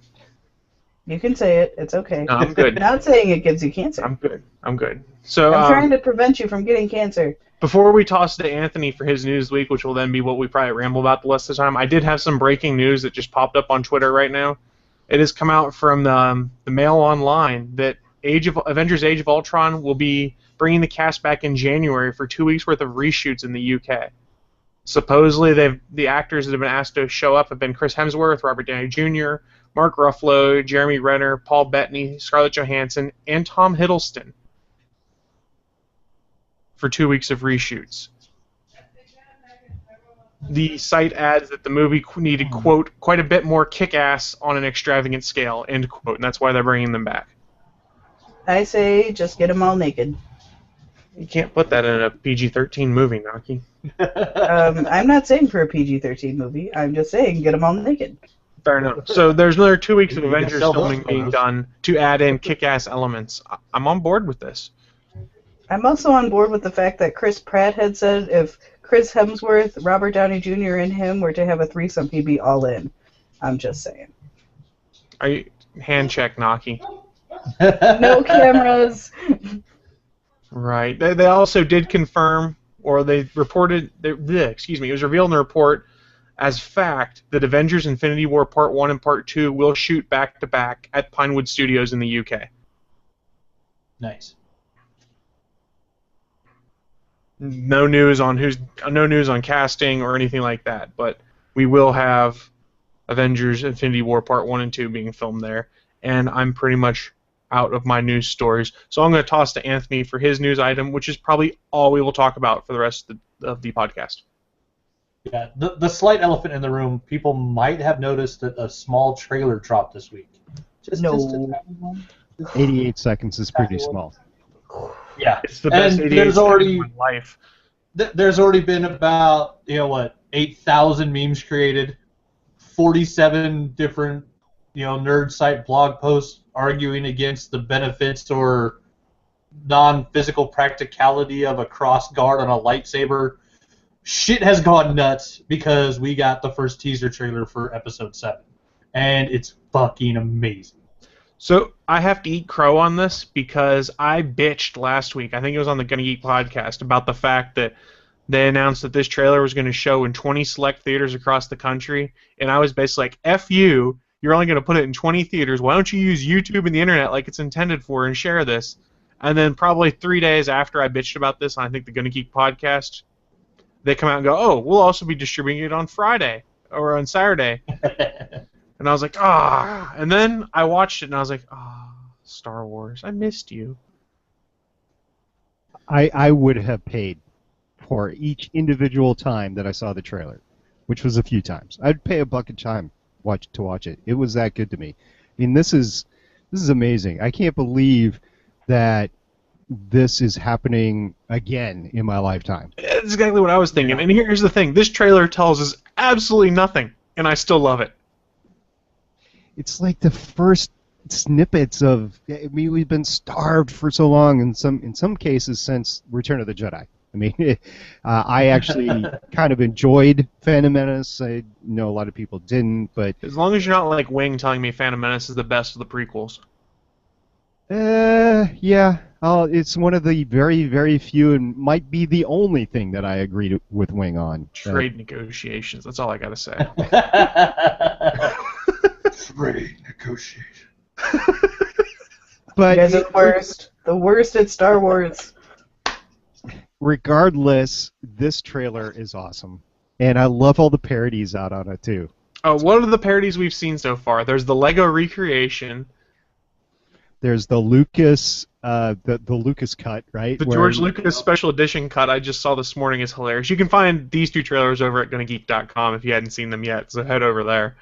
Speaker 1: You can say it. It's okay.
Speaker 3: No, I'm good.
Speaker 1: Not saying it gives you cancer.
Speaker 3: I'm good. So
Speaker 1: I'm trying to prevent you from getting cancer.
Speaker 3: before we toss to Anthony for his news week, which will then be what we probably ramble about the rest of the time, I did have some breaking news that just popped up on Twitter right now. It has come out from the Mail Online that Avengers Age of Ultron will be bringing the cast back in January for 2 weeks worth of reshoots in the UK. Supposedly, the actors that have been asked to show up have been Chris Hemsworth, Robert Downey Jr., Mark Ruffalo, Jeremy Renner, Paul Bettany, Scarlett Johansson, and Tom Hiddleston for 2 weeks of reshoots. The site adds that the movie needed, quote, quite a bit more kick-ass on an extravagant scale, end quote, and that's why they're bringing them back.
Speaker 1: I say just get them all naked.
Speaker 3: You can't put that in a PG-13 movie, Naki.
Speaker 1: I'm not saying for a PG-13 movie. I'm just saying get them all naked.
Speaker 3: Fair enough. So there's another 2 weeks of
Speaker 2: You can
Speaker 3: Avengers
Speaker 2: sell those
Speaker 3: filming being
Speaker 2: photos.
Speaker 3: done to add in kick-ass elements. I'm on board with this.
Speaker 1: I'm also on board with the fact that Chris Pratt had said if Chris Hemsworth, Robert Downey Jr., and him were to have a threesome, he'd be all in. I'm just saying.
Speaker 3: Are you hand check, Naki?
Speaker 1: No cameras.
Speaker 3: Right. They also did confirm, or they reported, it was revealed in the report as fact that Avengers Infinity War Part 1 and Part 2 will shoot back-to-back at Pinewood Studios in the UK.
Speaker 2: Nice.
Speaker 3: No news on casting or anything like that, but we will have Avengers Infinity War Part 1 and 2 being filmed there, and I'm pretty much out of my news stories. So I'm going to toss to Anthony for his news item, which is probably all we will talk about for the rest of the podcast.
Speaker 2: Yeah, the slight elephant in the room, people might have noticed that a small trailer dropped this week.
Speaker 1: No.
Speaker 4: 88 seconds is pretty small.
Speaker 2: Yeah,
Speaker 3: It's the best
Speaker 2: and
Speaker 3: 88
Speaker 2: there's already
Speaker 3: seconds of my life.
Speaker 2: there's already been about 8,000 memes created, 47 different nerd site blog posts arguing against the benefits or non-physical practicality of a cross guard on a lightsaber. Shit has gone nuts because we got the first teaser trailer for episode 7, and it's fucking amazing.
Speaker 3: So I have to eat crow on this because I bitched last week. I think it was on the Gonna Geek podcast about the fact that they announced that this trailer was going to show in 20 select theaters across the country, and I was basically like, F you, you're only going to put it in 20 theaters. Why don't you use YouTube and the internet like it's intended for and share this? And then probably 3 days after I bitched about this on, I think, the Gonna Geek podcast, they come out and go, oh, we'll also be distributing it on Friday or on Saturday. And I was like, ah. And then I watched it and I was like, ah, Star Wars, I missed you.
Speaker 4: I would have paid for each individual time that I saw the trailer, which was a few times. I'd pay a buck a time to watch it. It was that good to me. I mean, this is amazing. I can't believe that this is happening again in my lifetime.
Speaker 3: That's exactly what I was thinking. And here's the thing. This trailer tells us absolutely nothing, and I still love it.
Speaker 4: It's like the first snippets of. I mean, we've been starved for so long, in some cases since Return of the Jedi. I mean, I actually kind of enjoyed Phantom Menace. I know a lot of people didn't, but
Speaker 3: as long as you're not like Wing telling me Phantom Menace is the best of the prequels.
Speaker 4: Yeah. It's one of the very, very few, and might be the only thing that I agree with Wing on.
Speaker 3: Trade negotiations. That's all I gotta say.
Speaker 2: Trade negotiations.
Speaker 4: But
Speaker 1: You guys are the worst. The worst at Star Wars.
Speaker 4: Regardless, this trailer is awesome, and I love all the parodies out on it too.
Speaker 3: Oh, what are the parodies we've seen so far? There's the Lego recreation.
Speaker 4: There's the Lucas, the Lucas cut, right?
Speaker 3: The George Lucas special edition cut I just saw this morning is hilarious. You can find these two trailers over at GonnaGeek.com if you hadn't seen them yet, so head over there.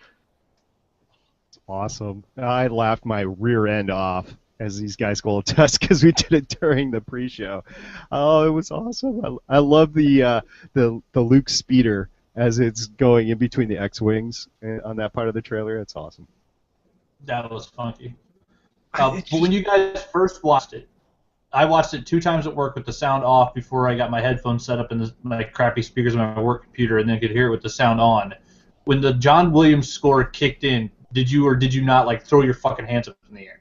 Speaker 4: It's awesome. I laughed my rear end off, as these guys will attest, because we did it during the pre-show. Oh, it was awesome. I love the Luke speeder as it's going in between the X-wings on that part of the trailer. It's awesome.
Speaker 2: That was funky. But when you guys first watched it, I watched it 2 times at work with the sound off before I got my headphones set up in my crappy speakers on my work computer, and then could hear it with the sound on. When the John Williams score kicked in, did you or did you not like throw your fucking hands up in the air?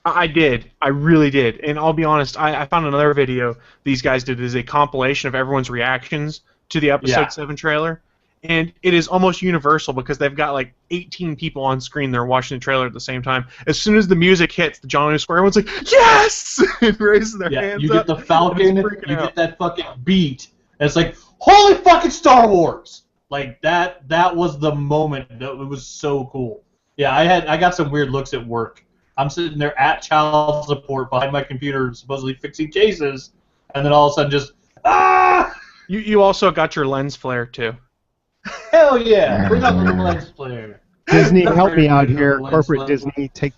Speaker 3: I did. I really did. And I'll be honest, I found another video these guys did as a compilation of everyone's reactions to the Episode 7 trailer. And it is almost universal because they've got like 18 people on screen that are watching the trailer at the same time. As soon as the music hits the John Williams score, everyone's like, yes! And raising their hands up.
Speaker 2: You get the Falcon, you get that fucking beat, and it's like, holy fucking Star Wars! Like, that was the moment. It was so cool. Yeah, I got some weird looks at work. I'm sitting there at child support behind my computer supposedly fixing cases, and then all of a sudden just, ah!
Speaker 3: You also got your lens flare, too.
Speaker 2: Hell yeah! Bring up the lens flare.
Speaker 4: Disney, help me out here. Corporate Disney, take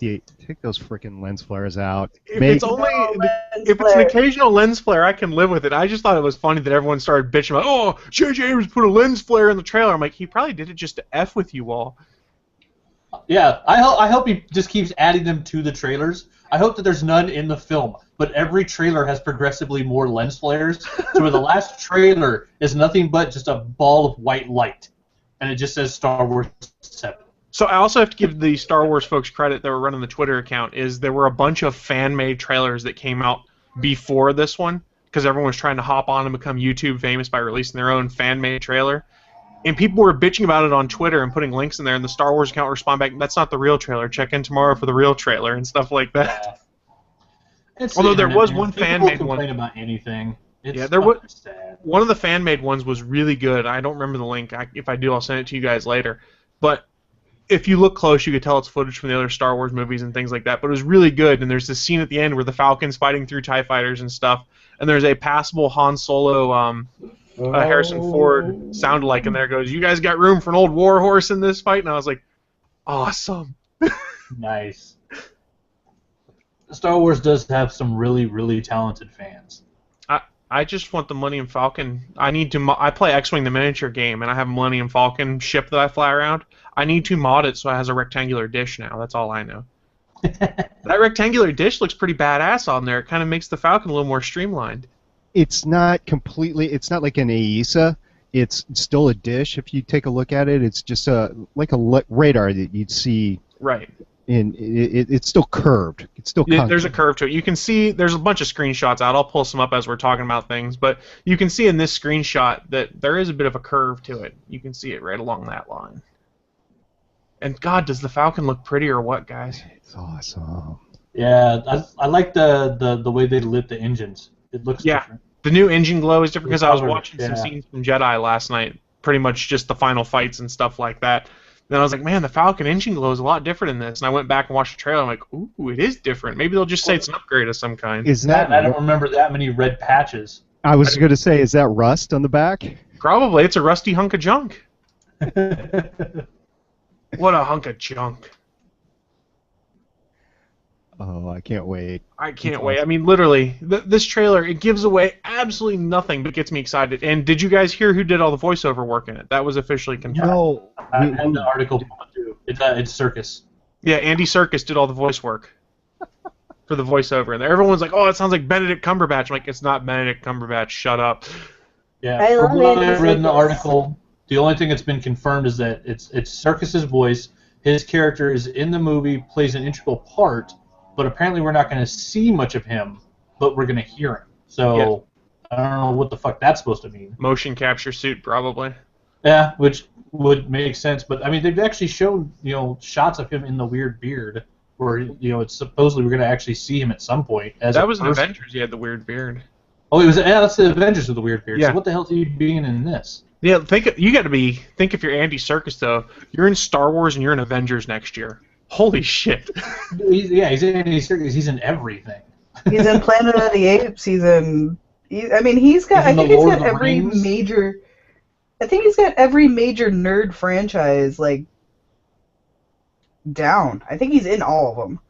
Speaker 4: those freaking lens flares out.
Speaker 3: If it's an occasional lens flare, I can live with it. I just thought it was funny that everyone started bitching about, oh, J.J. Abrams put a lens flare in the trailer. I'm like, he probably did it just to F with you all.
Speaker 2: Yeah, I hope he just keeps adding them to the trailers. I hope that there's none in the film, but every trailer has progressively more lens flares, so where the last trailer is nothing but just a ball of white light, and it just says Star Wars 7.
Speaker 3: So I also have to give the Star Wars folks credit that were running the Twitter account, is there were a bunch of fan-made trailers that came out before this one, because everyone was trying to hop on and become YouTube famous by releasing their own fan-made trailer. And people were bitching about it on Twitter and putting links in there, and the Star Wars account respond back, that's not the real trailer. Check in tomorrow for the real trailer and stuff like that. Although there was one fan-made one.
Speaker 2: Complain about anything.
Speaker 3: Yeah, there was sad. One of the fan-made ones was really good. I don't remember the link. If I do, I'll send it to you guys later. But if you look close, you could tell it's footage from the other Star Wars movies and things like that. But it was really good. And there's this scene at the end where the Falcon's fighting through TIE fighters and stuff. And there's a passable Han Solo, Harrison Ford sound-alike in there. Goes, you guys got room for an old war horse in this fight? And I was like, awesome.
Speaker 2: Nice. Star Wars does have some really, really talented fans.
Speaker 3: I just want the Millennium Falcon. I play X-Wing the miniature game, and I have a Millennium Falcon ship that I fly around. I need to mod it so it has a rectangular dish now. That's all I know. That rectangular dish looks pretty badass on there. It kind of makes the Falcon a little more streamlined.
Speaker 4: It's not like an AESA. It's still a dish. If you take a look at it, it's just like a radar that you'd see.
Speaker 3: Right.
Speaker 4: It's still curved. It's still concave.
Speaker 3: There's a curve to it. You can see there's a bunch of screenshots out. I'll pull some up as we're talking about things, but you can see in this screenshot that there is a bit of a curve to it. You can see it right along that line. And God, does the Falcon look pretty or what, guys?
Speaker 4: It's awesome.
Speaker 2: Yeah, I like the way they lit the engines. It looks different.
Speaker 3: The new engine glow is different because I was
Speaker 2: Color,
Speaker 3: watching some scenes from Jedi last night, pretty much just the final fights and stuff like that. Then I was like, man, the Falcon engine glow is a lot different in this. And I went back and watched the trailer. I'm like, ooh, it is different. Maybe they'll just say it's an upgrade of some kind.
Speaker 4: Is that?
Speaker 2: I don't remember that many red patches.
Speaker 4: I was going to say, is that rust on the back?
Speaker 3: Probably. It's a rusty hunk of junk. What a hunk of junk.
Speaker 4: Oh, I can't wait.
Speaker 3: I can't wait. I mean, literally, this trailer, it gives away absolutely nothing but gets me excited. And did you guys hear who did all the voiceover work in it? That was officially confirmed.
Speaker 4: No.
Speaker 2: I had the article too. It's Circus.
Speaker 3: Yeah, Andy Serkis did all the voice work for the voiceover. And everyone's like, oh, it sounds like Benedict Cumberbatch. I'm like, it's not Benedict Cumberbatch. Shut up.
Speaker 2: Yeah, from what I read in the article, the only thing that's been confirmed is that it's Serkis's voice. His character is in the movie, plays an integral part, but apparently we're not going to see much of him, but we're going to hear him. So I don't know what the fuck that's supposed to mean.
Speaker 3: Motion capture suit, probably.
Speaker 2: Yeah, which would make sense. But I mean, they've actually shown shots of him in the weird beard, where it's supposedly we're going to actually see him at some point.
Speaker 3: That was in Avengers. He had the weird beard.
Speaker 2: Oh, that's the Avengers with the weird beard.
Speaker 3: Yeah.
Speaker 2: So what the hell is he being in this?
Speaker 3: Yeah, think if you're Andy Serkis though, you're in Star Wars and you're in Avengers next year. Holy shit!
Speaker 2: He's in Andy Serkis. He's in everything.
Speaker 1: He's in Planet of the Apes. He's got. I think he's got every major. I think he's got every major nerd franchise down. I think he's in all of them.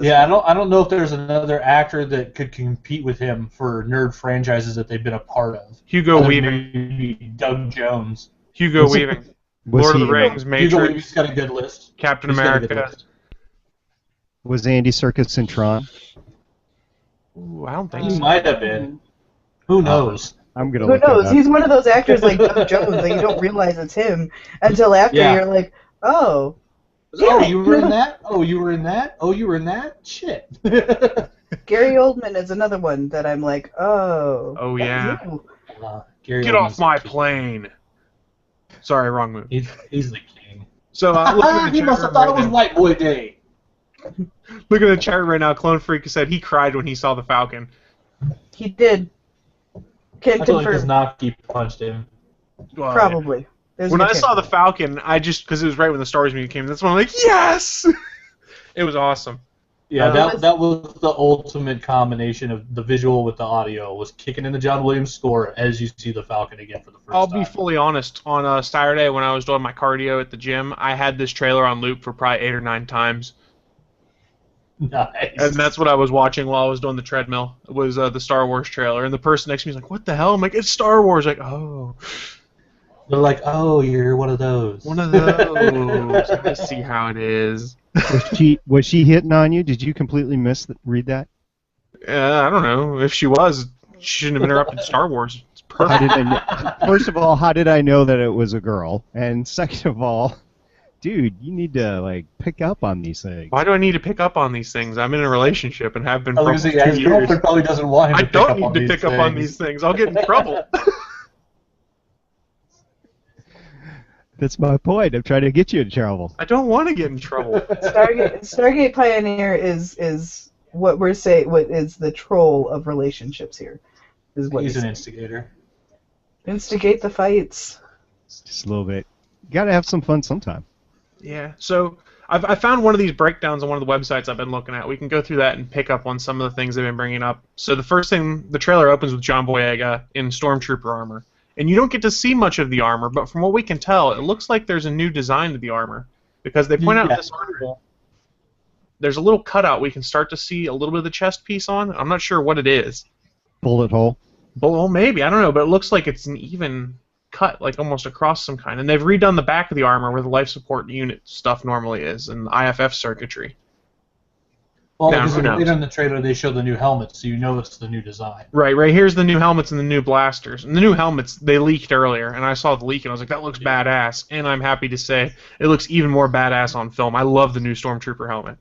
Speaker 2: Yeah, I don't know if there's another actor that could compete with him for nerd franchises that they've been a part of.
Speaker 3: Hugo Weaving.
Speaker 2: Maybe Doug Jones.
Speaker 3: Hugo Weaving. Lord of the Rings, Matrix.
Speaker 2: Hugo Weaving's got a good list.
Speaker 3: Captain America.
Speaker 4: Was Andy Serkis in Tron?
Speaker 3: Ooh, I don't think
Speaker 2: He
Speaker 3: so.
Speaker 2: might have been. Who knows?
Speaker 4: I'm gonna.
Speaker 1: Who
Speaker 4: look that
Speaker 1: knows?
Speaker 4: up.
Speaker 1: He's one of those actors like Doug Jones that you don't realize it's him until after you're like, oh.
Speaker 2: Oh, you were in that? Oh, you were in that? Oh, you were in that? Shit.
Speaker 1: Gary Oldman is another one that I'm like, oh.
Speaker 3: Oh, yeah.
Speaker 2: Gary
Speaker 3: Get
Speaker 2: Oldman's
Speaker 3: off my plane. Sorry, wrong move.
Speaker 2: He's the king.
Speaker 3: So,
Speaker 2: He must have thought it was White Boy Day.
Speaker 3: Look at the chat right now. Clone Freak said he cried when he saw the Falcon.
Speaker 1: He did. Can't
Speaker 2: I feel like
Speaker 1: confirm.
Speaker 2: Naki punched him.
Speaker 3: Well,
Speaker 1: Probably. There's
Speaker 3: when
Speaker 1: no
Speaker 3: I
Speaker 1: chance.
Speaker 3: saw the Falcon, because it was right when the Star Wars movie came, that's when I'm like, yes! It was awesome.
Speaker 2: Yeah, that was the ultimate combination of the visual with the audio, was kicking in the John Williams score as you see the Falcon again for the first time.
Speaker 3: I'll be fully honest. On Saturday when I was doing my cardio at the gym, I had this trailer on loop for probably 8 or 9 times.
Speaker 2: Nice.
Speaker 3: And that's what I was watching while I was doing the treadmill. It was the Star Wars trailer. And the person next to me was like, what the hell? I'm like, it's Star Wars. Like, oh.
Speaker 2: They're like, oh, you're one of those.
Speaker 3: One of those. I see how it is.
Speaker 4: Was she hitting on you? Did you completely read that?
Speaker 3: I don't know. If she was, she shouldn't have interrupted Star Wars. It's perfect.
Speaker 4: First of all, how did I know that it was a girl? And second of all, dude, you need to pick up on these things.
Speaker 3: Why do I need to pick up on these things? I'm in a relationship and have been for
Speaker 2: His
Speaker 3: 2 years.
Speaker 2: girlfriend probably doesn't want him
Speaker 3: I
Speaker 2: to
Speaker 3: don't need to pick up on these things. I'll get in trouble.
Speaker 4: That's my point. I'm trying to get you in trouble.
Speaker 3: I don't want to get in trouble.
Speaker 1: Stargate Pioneer is what we're saying. What is the troll of relationships here? Is what
Speaker 2: He's an instigator.
Speaker 1: Instigate the fights.
Speaker 4: Just a little bit. You gotta have some fun sometime.
Speaker 3: Yeah. So I found one of these breakdowns on one of the websites I've been looking at. We can go through that and pick up on some of the things they've been bringing up. So the first thing, the trailer opens with John Boyega in Stormtrooper armor. And you don't get to see much of the armor, but from what we can tell, it looks like there's a new design to the armor. Because they point out in this article, there's a little cutout we can start to see a little bit of the chest piece on. I'm not sure what it is.
Speaker 4: Bullet hole.
Speaker 3: Well, maybe. I don't know, but it looks like it's an even cut, like almost across some kind. And they've redone the back of the armor where the life support unit stuff normally is, and the IFF circuitry.
Speaker 2: Well,
Speaker 3: Now,
Speaker 2: because
Speaker 3: who knows?
Speaker 2: later in the trailer they show the new helmet, so you know it's the new design.
Speaker 3: Right. Here's the new helmets and the new blasters. And the new helmets, they leaked earlier, and I saw the leak, and I was like, that looks badass. And I'm happy to say it looks even more badass on film. I love the new Stormtrooper helmet.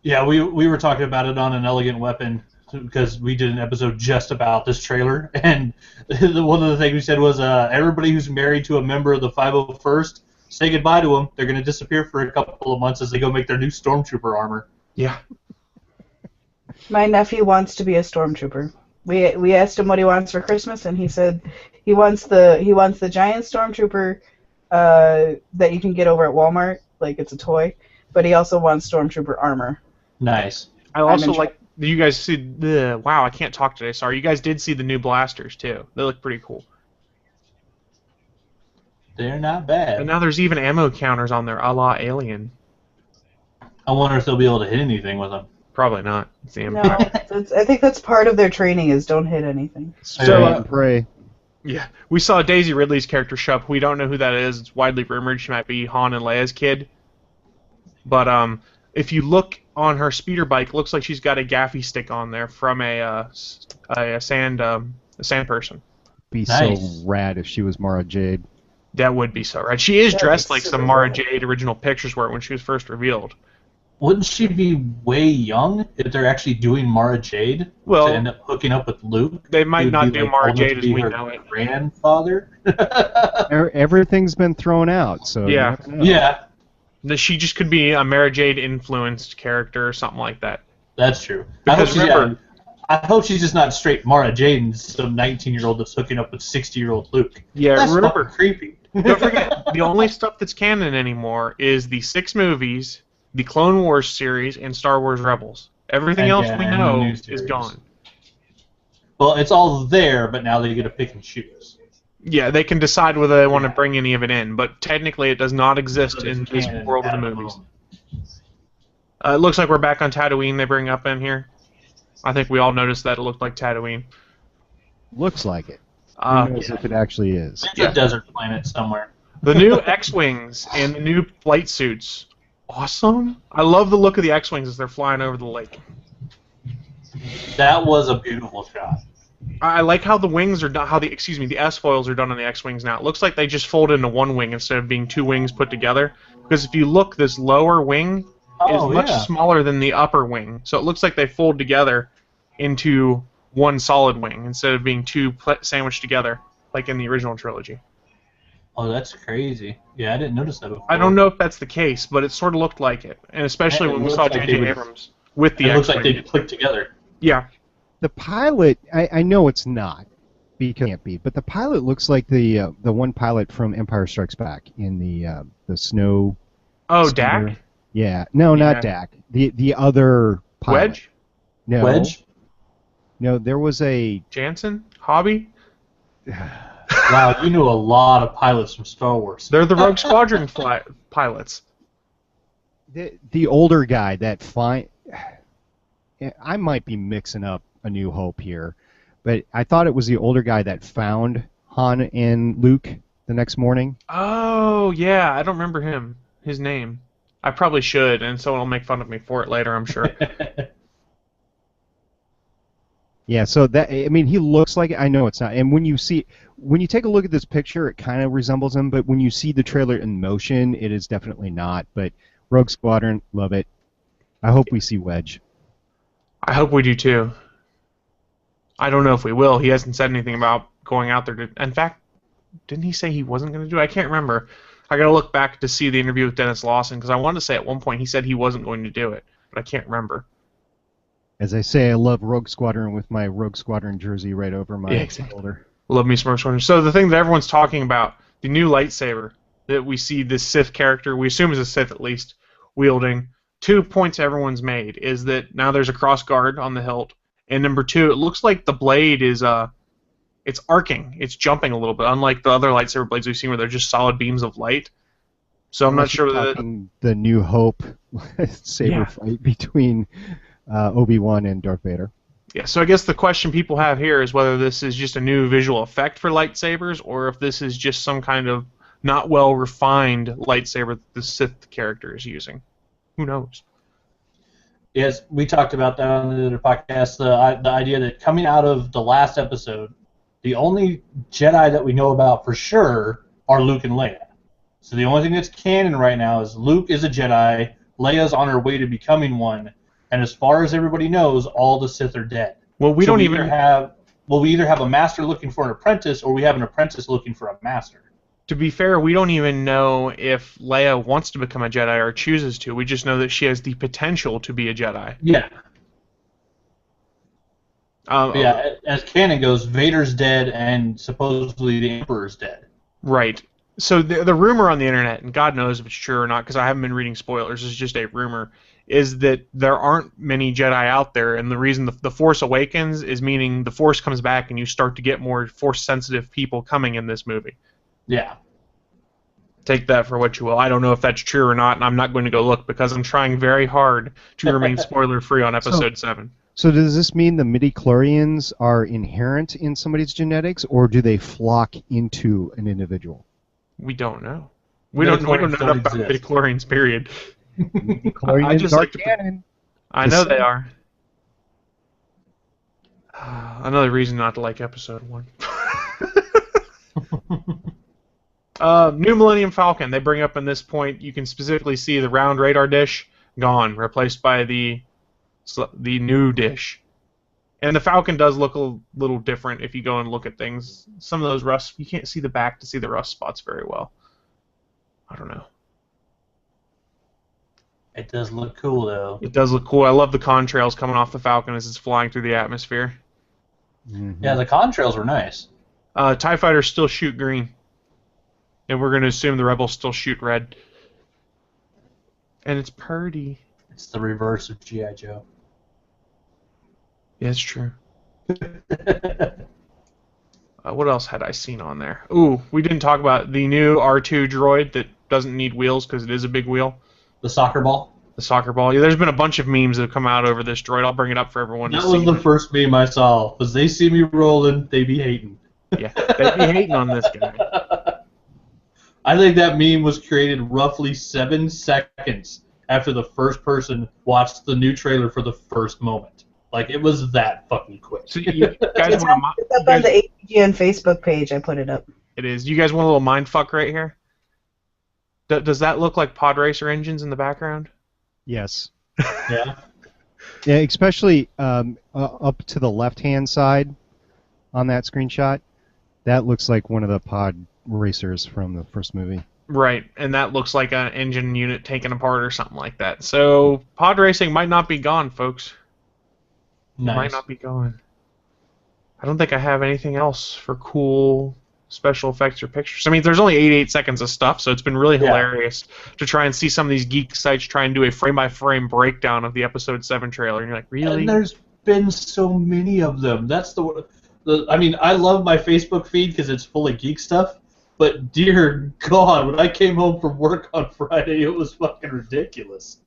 Speaker 2: Yeah, we were talking about it on An Elegant Weapon because we did an episode just about this trailer, and one of the things we said was everybody who's married to a member of the 501st, say goodbye to them. They're going to disappear for a couple of months as they go make their new Stormtrooper armor.
Speaker 3: Yeah.
Speaker 1: My nephew wants to be a stormtrooper. We asked him what he wants for Christmas, and he said he wants the giant stormtrooper that you can get over at Walmart, like it's a toy, but he also wants stormtrooper armor.
Speaker 2: Nice.
Speaker 3: I also like. Do you guys see the? Wow, I can't talk today. Sorry, you guys did see the new blasters too. They look pretty cool.
Speaker 2: They're not bad.
Speaker 3: And now there's even ammo counters on there, a la Alien.
Speaker 2: I wonder if they'll be able to hit anything with them.
Speaker 3: Probably not. It's the
Speaker 1: No,
Speaker 3: Empire.
Speaker 1: I think that's part of their training is don't hit anything.
Speaker 3: So,
Speaker 4: pray.
Speaker 3: yeah, we saw Daisy Ridley's character show up. We don't know who that is. It's widely rumored she might be Han and Leia's kid. But if you look on her speeder bike, it looks like she's got a gaffy stick on there from a sand person.
Speaker 4: Be
Speaker 2: Nice.
Speaker 4: so rad if she was Mara Jade.
Speaker 3: That would be so right. She is
Speaker 1: That'd
Speaker 3: dressed
Speaker 1: be
Speaker 3: like
Speaker 1: super
Speaker 3: some Mara
Speaker 1: cool.
Speaker 3: Jade original pictures were when she was first revealed.
Speaker 2: Wouldn't she be way young if they're actually doing Mara Jade
Speaker 3: Well,
Speaker 2: to end up hooking up with Luke?
Speaker 3: they might
Speaker 2: Who'd
Speaker 3: not
Speaker 2: be,
Speaker 3: do
Speaker 2: like,
Speaker 3: Mara
Speaker 2: old enough
Speaker 3: Jade
Speaker 2: to
Speaker 3: as
Speaker 2: be
Speaker 3: we
Speaker 2: her
Speaker 3: know it.
Speaker 2: grandfather?
Speaker 4: Everything's been thrown out, so
Speaker 3: Yeah.
Speaker 4: you never know.
Speaker 2: Yeah,
Speaker 3: She just could be a Mara Jade influenced character or something like that.
Speaker 2: that's true.
Speaker 3: Because remember-
Speaker 2: I hope she's just not straight Mara Jade and some 19-year-old that's hooking up with 60-year-old Luke.
Speaker 3: Yeah,
Speaker 2: That's
Speaker 3: remember,
Speaker 2: fucking creepy.
Speaker 3: don't forget, the only stuff that's canon anymore is the 6 movies, the Clone Wars series, and Star Wars Rebels. Everything
Speaker 2: And,
Speaker 3: else
Speaker 2: yeah,
Speaker 3: we
Speaker 2: and the
Speaker 3: know
Speaker 2: new
Speaker 3: is
Speaker 2: series.
Speaker 3: gone.
Speaker 2: Well, it's all there, but now they get to pick and choose.
Speaker 3: Yeah, they can decide whether they want to bring any of it in, but technically it does not exist
Speaker 2: So
Speaker 3: in
Speaker 2: it's
Speaker 3: this
Speaker 2: canon
Speaker 3: world of
Speaker 2: at
Speaker 3: the
Speaker 2: the
Speaker 3: movies.
Speaker 2: moment.
Speaker 3: It looks like we're back on Tatooine. They bring up in here. I think we all noticed that it looked like Tatooine.
Speaker 4: Looks like it.
Speaker 3: Uh,
Speaker 4: Who knows if it actually is?
Speaker 2: It's a desert planet somewhere.
Speaker 3: The new X-Wings and the new flight suits. Awesome. I love the look of the X-Wings as they're flying over the lake.
Speaker 2: That was a beautiful shot.
Speaker 3: I like how the wings are done, the S-foils are done on the X-Wings now. It looks like they just fold into one wing instead of being 2 wings put together. Because if you look, this lower wing is much smaller than the upper wing. So it looks like they fold together into one solid wing instead of being 2 sandwiched together, like in the original trilogy.
Speaker 2: Oh, that's crazy. Yeah, I didn't notice that before.
Speaker 3: I don't know if that's the case, but it sort of looked like it. And especially
Speaker 2: Yeah, it
Speaker 3: when we
Speaker 2: looks
Speaker 3: saw
Speaker 2: like
Speaker 3: J.J.
Speaker 2: they would-
Speaker 3: Abrams with the
Speaker 2: It looks like
Speaker 3: X-Wing.
Speaker 2: they click together.
Speaker 3: Yeah.
Speaker 4: The pilot, I know it's not, because it can't be, but the pilot looks like the one pilot from Empire Strikes Back in the snow.
Speaker 3: Oh,
Speaker 4: speeder.
Speaker 3: Dak?
Speaker 4: Yeah, no,
Speaker 3: Yeah.
Speaker 4: not Dak. The other pilot.
Speaker 3: Wedge?
Speaker 4: No,
Speaker 2: Wedge?
Speaker 4: No, there was a.
Speaker 3: Jansen? Hobby?
Speaker 2: Wow, you knew a lot of pilots from Star Wars.
Speaker 3: They're the Rogue Squadron pilots.
Speaker 4: The older guy that I might be mixing up A New Hope here, but I thought it was the older guy that found Han and Luke the next morning.
Speaker 3: Oh, yeah. I don't remember his name. I probably should, and someone will make fun of me for it later, I'm sure.
Speaker 4: Yeah, so that, I mean, he looks like it. I know it's not. And when you take a look at this picture, it kind of resembles him, but when you see the trailer in motion, it is definitely not. But Rogue Squadron, love it. I hope we see Wedge.
Speaker 3: I hope we do, too. I don't know if we will. He hasn't said anything about going out there to... In fact, didn't he say he wasn't going to do it? I can't remember. I got to look back to see the interview with Dennis Lawson, because I wanted to say at one point he said he wasn't going to do it, but I can't remember.
Speaker 4: As I say, I love Rogue Squadron with my Rogue Squadron jersey right over my shoulder.
Speaker 3: Love me some Rogue Squadron. So the thing that everyone's talking about, the new lightsaber that we see this Sith character, we assume is a Sith at least, wielding. 2 points everyone's made is that now there's a cross guard on the hilt, and number 2, it looks like the blade is it's arcing, it's jumping a little bit, unlike the other lightsaber blades we've seen where they're just solid beams of light. So I'm not sure that
Speaker 4: the New Hope saber fight between Obi-Wan and Darth Vader.
Speaker 3: Yeah, so I guess the question people have here is whether this is just a new visual effect for lightsabers, or if this is just some kind of not well refined lightsaber that the Sith character is using. Who knows?
Speaker 2: Yes, we talked about that on the other podcast. The idea that coming out of the last episode, the only Jedi that we know about for sure are Luke and Leia. So the only thing that's canon right now is Luke is a Jedi, Leia's on her way to becoming one, and as far as everybody knows, all the Sith are dead.
Speaker 3: Well, we either
Speaker 2: have a master looking for an apprentice, or we have an apprentice looking for a master.
Speaker 3: To be fair, we don't even know if Leia wants to become a Jedi or chooses to. We just know that she has the potential to be a Jedi.
Speaker 2: Yeah. But yeah, as canon goes, Vader's dead and supposedly the Emperor's dead.
Speaker 3: Right. So the rumor on the internet, and God knows if it's true or not, because I haven't been reading spoilers, it's just a rumor, is that there aren't many Jedi out there, and the reason the Force awakens is meaning the Force comes back and you start to get more Force-sensitive people coming in this movie.
Speaker 2: Yeah.
Speaker 3: Take that for what you will. I don't know if that's true or not, and I'm not going to go look because I'm trying very hard to remain spoiler-free on Episode 7.
Speaker 4: So does this mean the midichlorians are inherent in somebody's genetics, or do they flock into an individual?
Speaker 3: We don't know. We don't know enough about midichlorians, period.
Speaker 4: Midichlorians
Speaker 3: I just
Speaker 4: are
Speaker 3: like to...
Speaker 4: canon.
Speaker 3: I know they are. Another reason not to like Episode 1. New Millennium Falcon, they bring up in this point, you can specifically see the round radar dish gone, replaced by the new dish. And the Falcon does look a little different if you go and look at things. Some of those rust, you can't see the back to see the rust spots very well. I don't know.
Speaker 2: It does look cool, though.
Speaker 3: It does look cool. I love the contrails coming off the Falcon as it's flying through the atmosphere.
Speaker 4: Mm-hmm.
Speaker 2: Yeah, the contrails were nice.
Speaker 3: TIE fighters still shoot green. And we're going to assume the Rebels still shoot red. And it's pretty.
Speaker 2: It's the reverse of G.I. Joe.
Speaker 3: Yeah, it's true. What else had I seen on there? Ooh, we didn't talk about the new R2 droid that doesn't need wheels because it is a big wheel.
Speaker 2: The soccer ball?
Speaker 3: The soccer ball. Yeah, there's been a bunch of memes that have come out over this droid. I'll bring it up for everyone to see.
Speaker 2: That was the first meme I saw. Was they see me rolling, they be hating.
Speaker 3: Yeah, they be hating on this guy.
Speaker 2: I think that meme was created roughly 7 seconds after the first person watched the new trailer for the first moment. Like, it was that fucking quick.
Speaker 3: So you guys
Speaker 1: It's up on the ATGN Facebook page. I put it up.
Speaker 3: It is. You guys want a little mindfuck right here? Does that look like pod racer engines in the background?
Speaker 4: Yes.
Speaker 2: Yeah.
Speaker 4: Yeah, especially up to the left-hand side on that screenshot. That looks like one of the pod racers from the first movie.
Speaker 3: Right, and that looks like an engine unit taken apart or something like that. So pod racing might not be gone, folks.
Speaker 2: Nice.
Speaker 3: It might not be gone. I don't think I have anything else for cool special effects or pictures. I mean, there's only 88 seconds of stuff, so it's been really hilarious to try and see some of these geek sites try and do a frame-by-frame breakdown of the Episode 7 trailer, and you're like, really?
Speaker 2: And there's been so many of them. That's I mean, I love my Facebook feed because it's full of geek stuff, but dear God, when I came home from work on Friday, it was fucking ridiculous.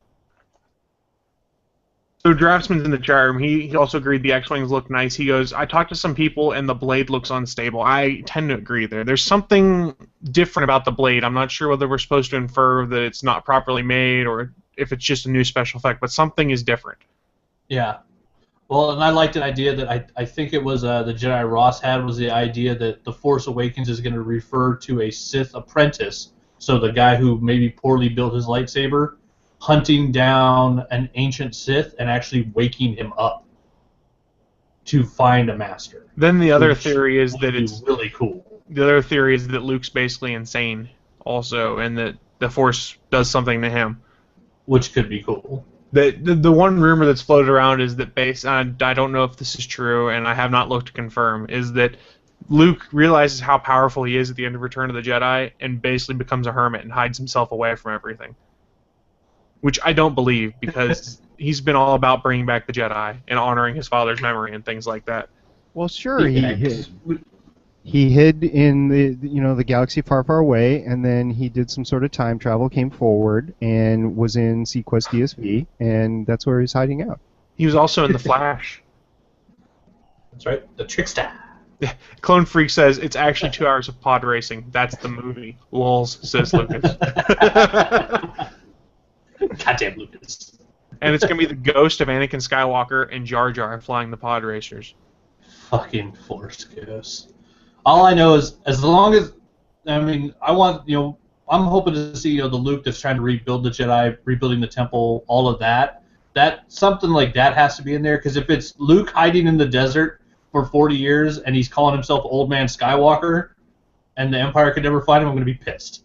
Speaker 3: So Draftsman's in the chat room. He also agreed the X-Wings look nice. He goes, I talked to some people and the blade looks unstable. I tend to agree there. There's something different about the blade. I'm not sure whether we're supposed to infer that it's not properly made or if it's just a new special effect, but something is different.
Speaker 2: Yeah. Well, and I liked an idea that I think it was the Jedi Ross had, was the idea that The Force Awakens is going to refer to a Sith apprentice, so the guy who maybe poorly built his lightsaber, hunting down an ancient Sith and actually waking him up to find a master.
Speaker 3: Then the other theory is that it's
Speaker 2: really cool.
Speaker 3: The other theory is that Luke's basically insane also, and that the Force does something to him.
Speaker 2: Which could be cool.
Speaker 3: The one rumor that's floated around is that I don't know if this is true, and I have not looked to confirm, is that Luke realizes how powerful he is at the end of Return of the Jedi and basically becomes a hermit and hides himself away from everything. Which I don't believe, because he's been all about bringing back the Jedi and honoring his father's memory and things like that.
Speaker 4: Well, sure, he hid in the galaxy far, far away, and then he did some sort of time travel, came forward, and was in Sequest DSV, and that's where he's hiding out.
Speaker 3: He was also in The Flash.
Speaker 2: That's right, the trickster.
Speaker 3: Clone Freak says it's actually 2 hours of pod racing. That's the movie. Lols, says Lucas.
Speaker 2: Goddamn Lucas.
Speaker 3: And it's going to be the ghost of Anakin Skywalker and Jar Jar flying the pod racers.
Speaker 2: Fucking Force Ghosts. All I know is, as long as, I mean, I'm hoping to see, the Luke that's trying to rebuild the Jedi, rebuilding the temple, all of that. Something like that has to be in there, because if it's Luke hiding in the desert for 40 years and he's calling himself Old Man Skywalker and the Empire could never find him, I'm going to be pissed.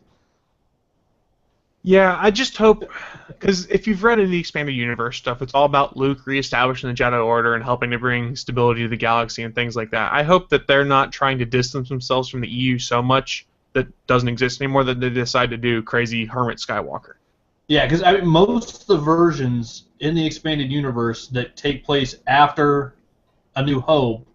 Speaker 3: Yeah, I just hope, because if you've read any of the expanded universe stuff, it's all about Luke reestablishing the Jedi Order and helping to bring stability to the galaxy and things like that. I hope that they're not trying to distance themselves from the EU so much that doesn't exist anymore that they decide to do crazy Hermit Skywalker.
Speaker 2: Yeah, because I mean, most of the versions in the expanded universe that take place after A New Hope,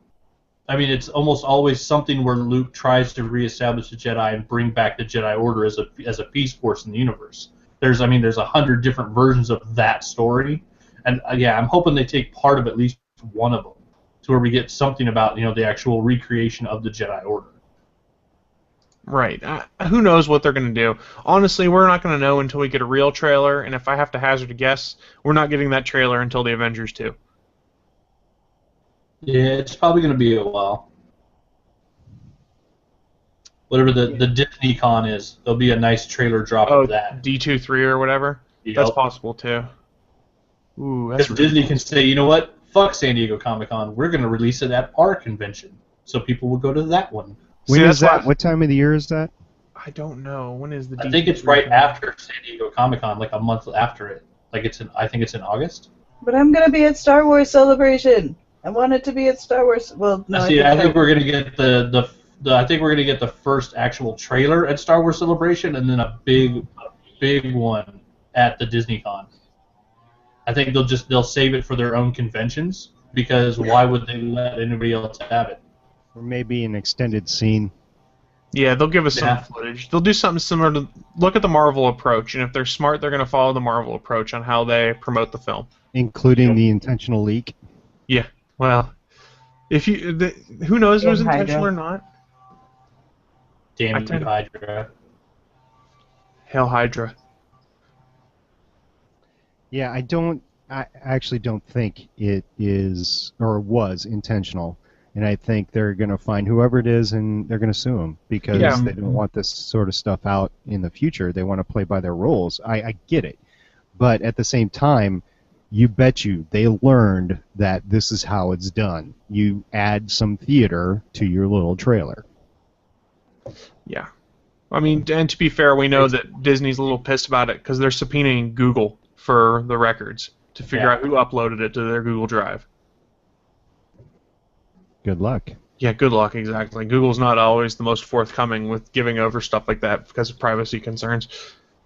Speaker 2: I mean, it's almost always something where Luke tries to reestablish the Jedi and bring back the Jedi Order as a peace force in the universe. There's 100 different versions of that story, and yeah, I'm hoping they take part of at least one of them, to where we get something about the actual recreation of the Jedi Order.
Speaker 3: Right. Who knows what they're going to do? Honestly, we're not going to know until we get a real trailer, and if I have to hazard a guess, we're not getting that trailer until the Avengers 2.
Speaker 2: Yeah, it's probably going to be a while. Whatever the Disney Con is, there'll be a nice trailer drop of that.
Speaker 3: D23 or whatever?
Speaker 2: Yep.
Speaker 3: That's possible, too. Ooh, that's
Speaker 2: because Disney can say, you know what? Fuck San Diego Comic-Con. We're going to release it at our convention. So people will go to that one.
Speaker 4: When is that? What time of the year is that?
Speaker 3: I don't know. When is the
Speaker 2: I think it's right after San Diego Comic-Con, like a month after it. Like I think it's in August.
Speaker 1: But I'm going to be at Star Wars Celebration. I want it to be at Star Wars. Well, no.
Speaker 2: I think we're gonna get I think we're gonna get the first actual trailer at Star Wars Celebration, and then a big one at the DisneyCon. I think they'll save it for their own conventions, because why would they let anybody else have it?
Speaker 4: Or maybe an extended scene.
Speaker 3: Yeah, they'll give us some footage. They'll do something similar to look at the Marvel approach, and if they're smart, they're gonna follow the Marvel approach on how they promote the film,
Speaker 4: including the intentional leak.
Speaker 3: Yeah. Well, who knows if it was intentional or not?
Speaker 2: Damn you, Hydra.
Speaker 3: Hail Hydra.
Speaker 4: Yeah, I actually don't think it is or was intentional, and I think they're going to find whoever it is and they're going to sue them because they don't want this sort of stuff out in the future. They want to play by their rules. I get it, but at the same time, you bet you they learned that this is how it's done. You add some theater to your little trailer.
Speaker 3: Yeah. I mean, and to be fair, we know that Disney's a little pissed about it because they're subpoenaing Google for the records to figure out who uploaded it to their Google Drive.
Speaker 4: Good luck.
Speaker 3: Yeah, good luck, exactly. Google's not always the most forthcoming with giving over stuff like that because of privacy concerns.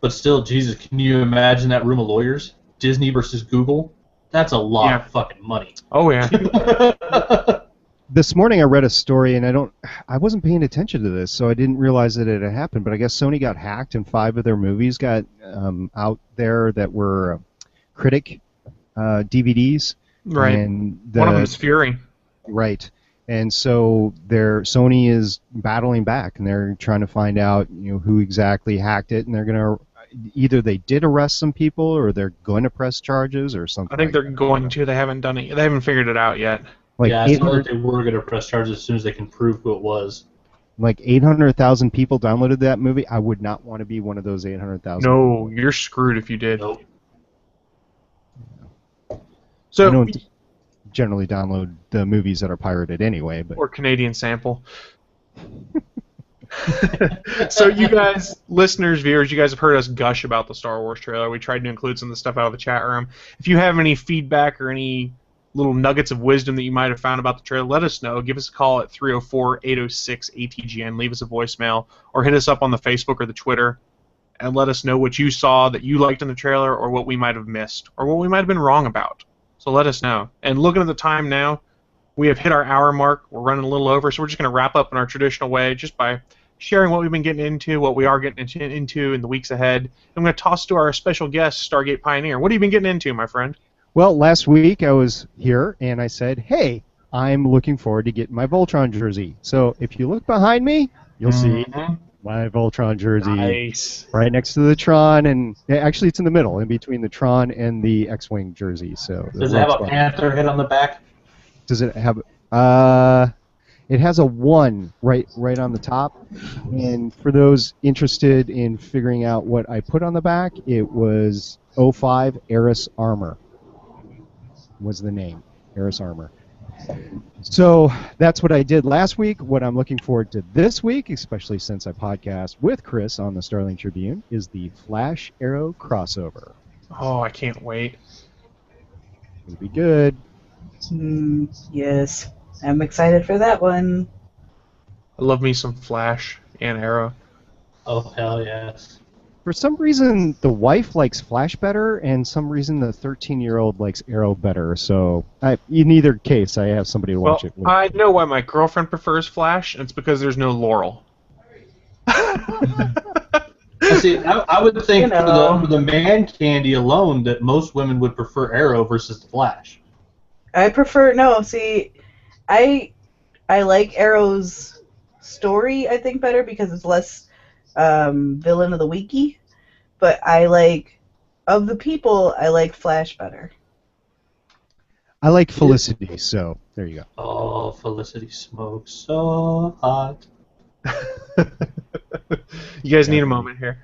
Speaker 2: But still, Jesus, can you imagine that room of lawyers? Disney versus Google? That's a lot of fucking money.
Speaker 3: Oh, yeah.
Speaker 4: This morning I read a story, and I wasn't paying attention to this, so I didn't realize that it had happened, but I guess Sony got hacked and 5 of their movies got out there that were critic DVDs.
Speaker 3: Right.
Speaker 4: And
Speaker 3: one of them is Fury.
Speaker 4: Right. And so Sony is battling back, and they're trying to find out who exactly hacked it, and they're going to either they did arrest some people or they're going to press charges or something.
Speaker 3: I think they're going to. They haven't done it. They haven't figured it out yet.
Speaker 4: Like
Speaker 2: I saw that they were going to press charges as soon as they can prove who it was.
Speaker 4: Like 800,000 people downloaded that movie. I would not want to be one of those 800,000.
Speaker 3: No, you're screwed if you did.
Speaker 2: Nope.
Speaker 3: So
Speaker 4: I don't generally download the movies that are pirated anyway, but
Speaker 3: or Canadian sample. So you guys, listeners, viewers, you guys have heard us gush about the Star Wars trailer. We tried to include some of the stuff out of the chat room. If you have any feedback or any little nuggets of wisdom that you might have found about the trailer, let us know. Give us a call at 304-806-ATGN. Leave us a voicemail or hit us up on the Facebook or the Twitter and let us know what you saw that you liked in the trailer or what we might have missed or what we might have been wrong about. So let us know. And looking at the time now, we have hit our hour mark. We're running a little over, so we're just going to wrap up in our traditional way just by sharing what we've been getting into, what we are getting into in the weeks ahead. I'm going to toss to our special guest, Stargate Pioneer. What have you been getting into, my friend?
Speaker 4: Well, last week I was here and I said, hey, I'm looking forward to getting my Voltron jersey. So if you look behind me, you'll see my Voltron jersey right next to the Tron, and actually it's in the middle, in between the Tron and the X-Wing jersey. So
Speaker 2: does it have a panther head on the back?
Speaker 4: Does it have? It has a 1 right on the top. And for those interested in figuring out what I put on the back, it was 05 Eris Armor was the name. Eris Armor. So that's what I did last week. What I'm looking forward to this week, especially since I podcast with Chris on the Starling Tribune, is the Flash Arrow crossover.
Speaker 3: Oh, I can't wait.
Speaker 4: It'll be good.
Speaker 1: Yes, I'm excited for that one.
Speaker 3: I love me some Flash and Arrow.
Speaker 2: Oh, hell yes.
Speaker 4: For some reason, the wife likes Flash better, and some reason the 13-year-old likes Arrow better. So, in either case, I have somebody to watch it with.
Speaker 3: I know why my girlfriend prefers Flash, and it's because there's no Laurel.
Speaker 2: See, I would think
Speaker 1: You know.
Speaker 2: for the man candy alone that most women would prefer Arrow versus the Flash.
Speaker 1: I like Arrow's story, I think, better because it's less villain of the weeky. But of the people, I like Flash better.
Speaker 4: I like Felicity, so there you go.
Speaker 2: Oh, Felicity smokes so hot.
Speaker 3: You guys need a moment here.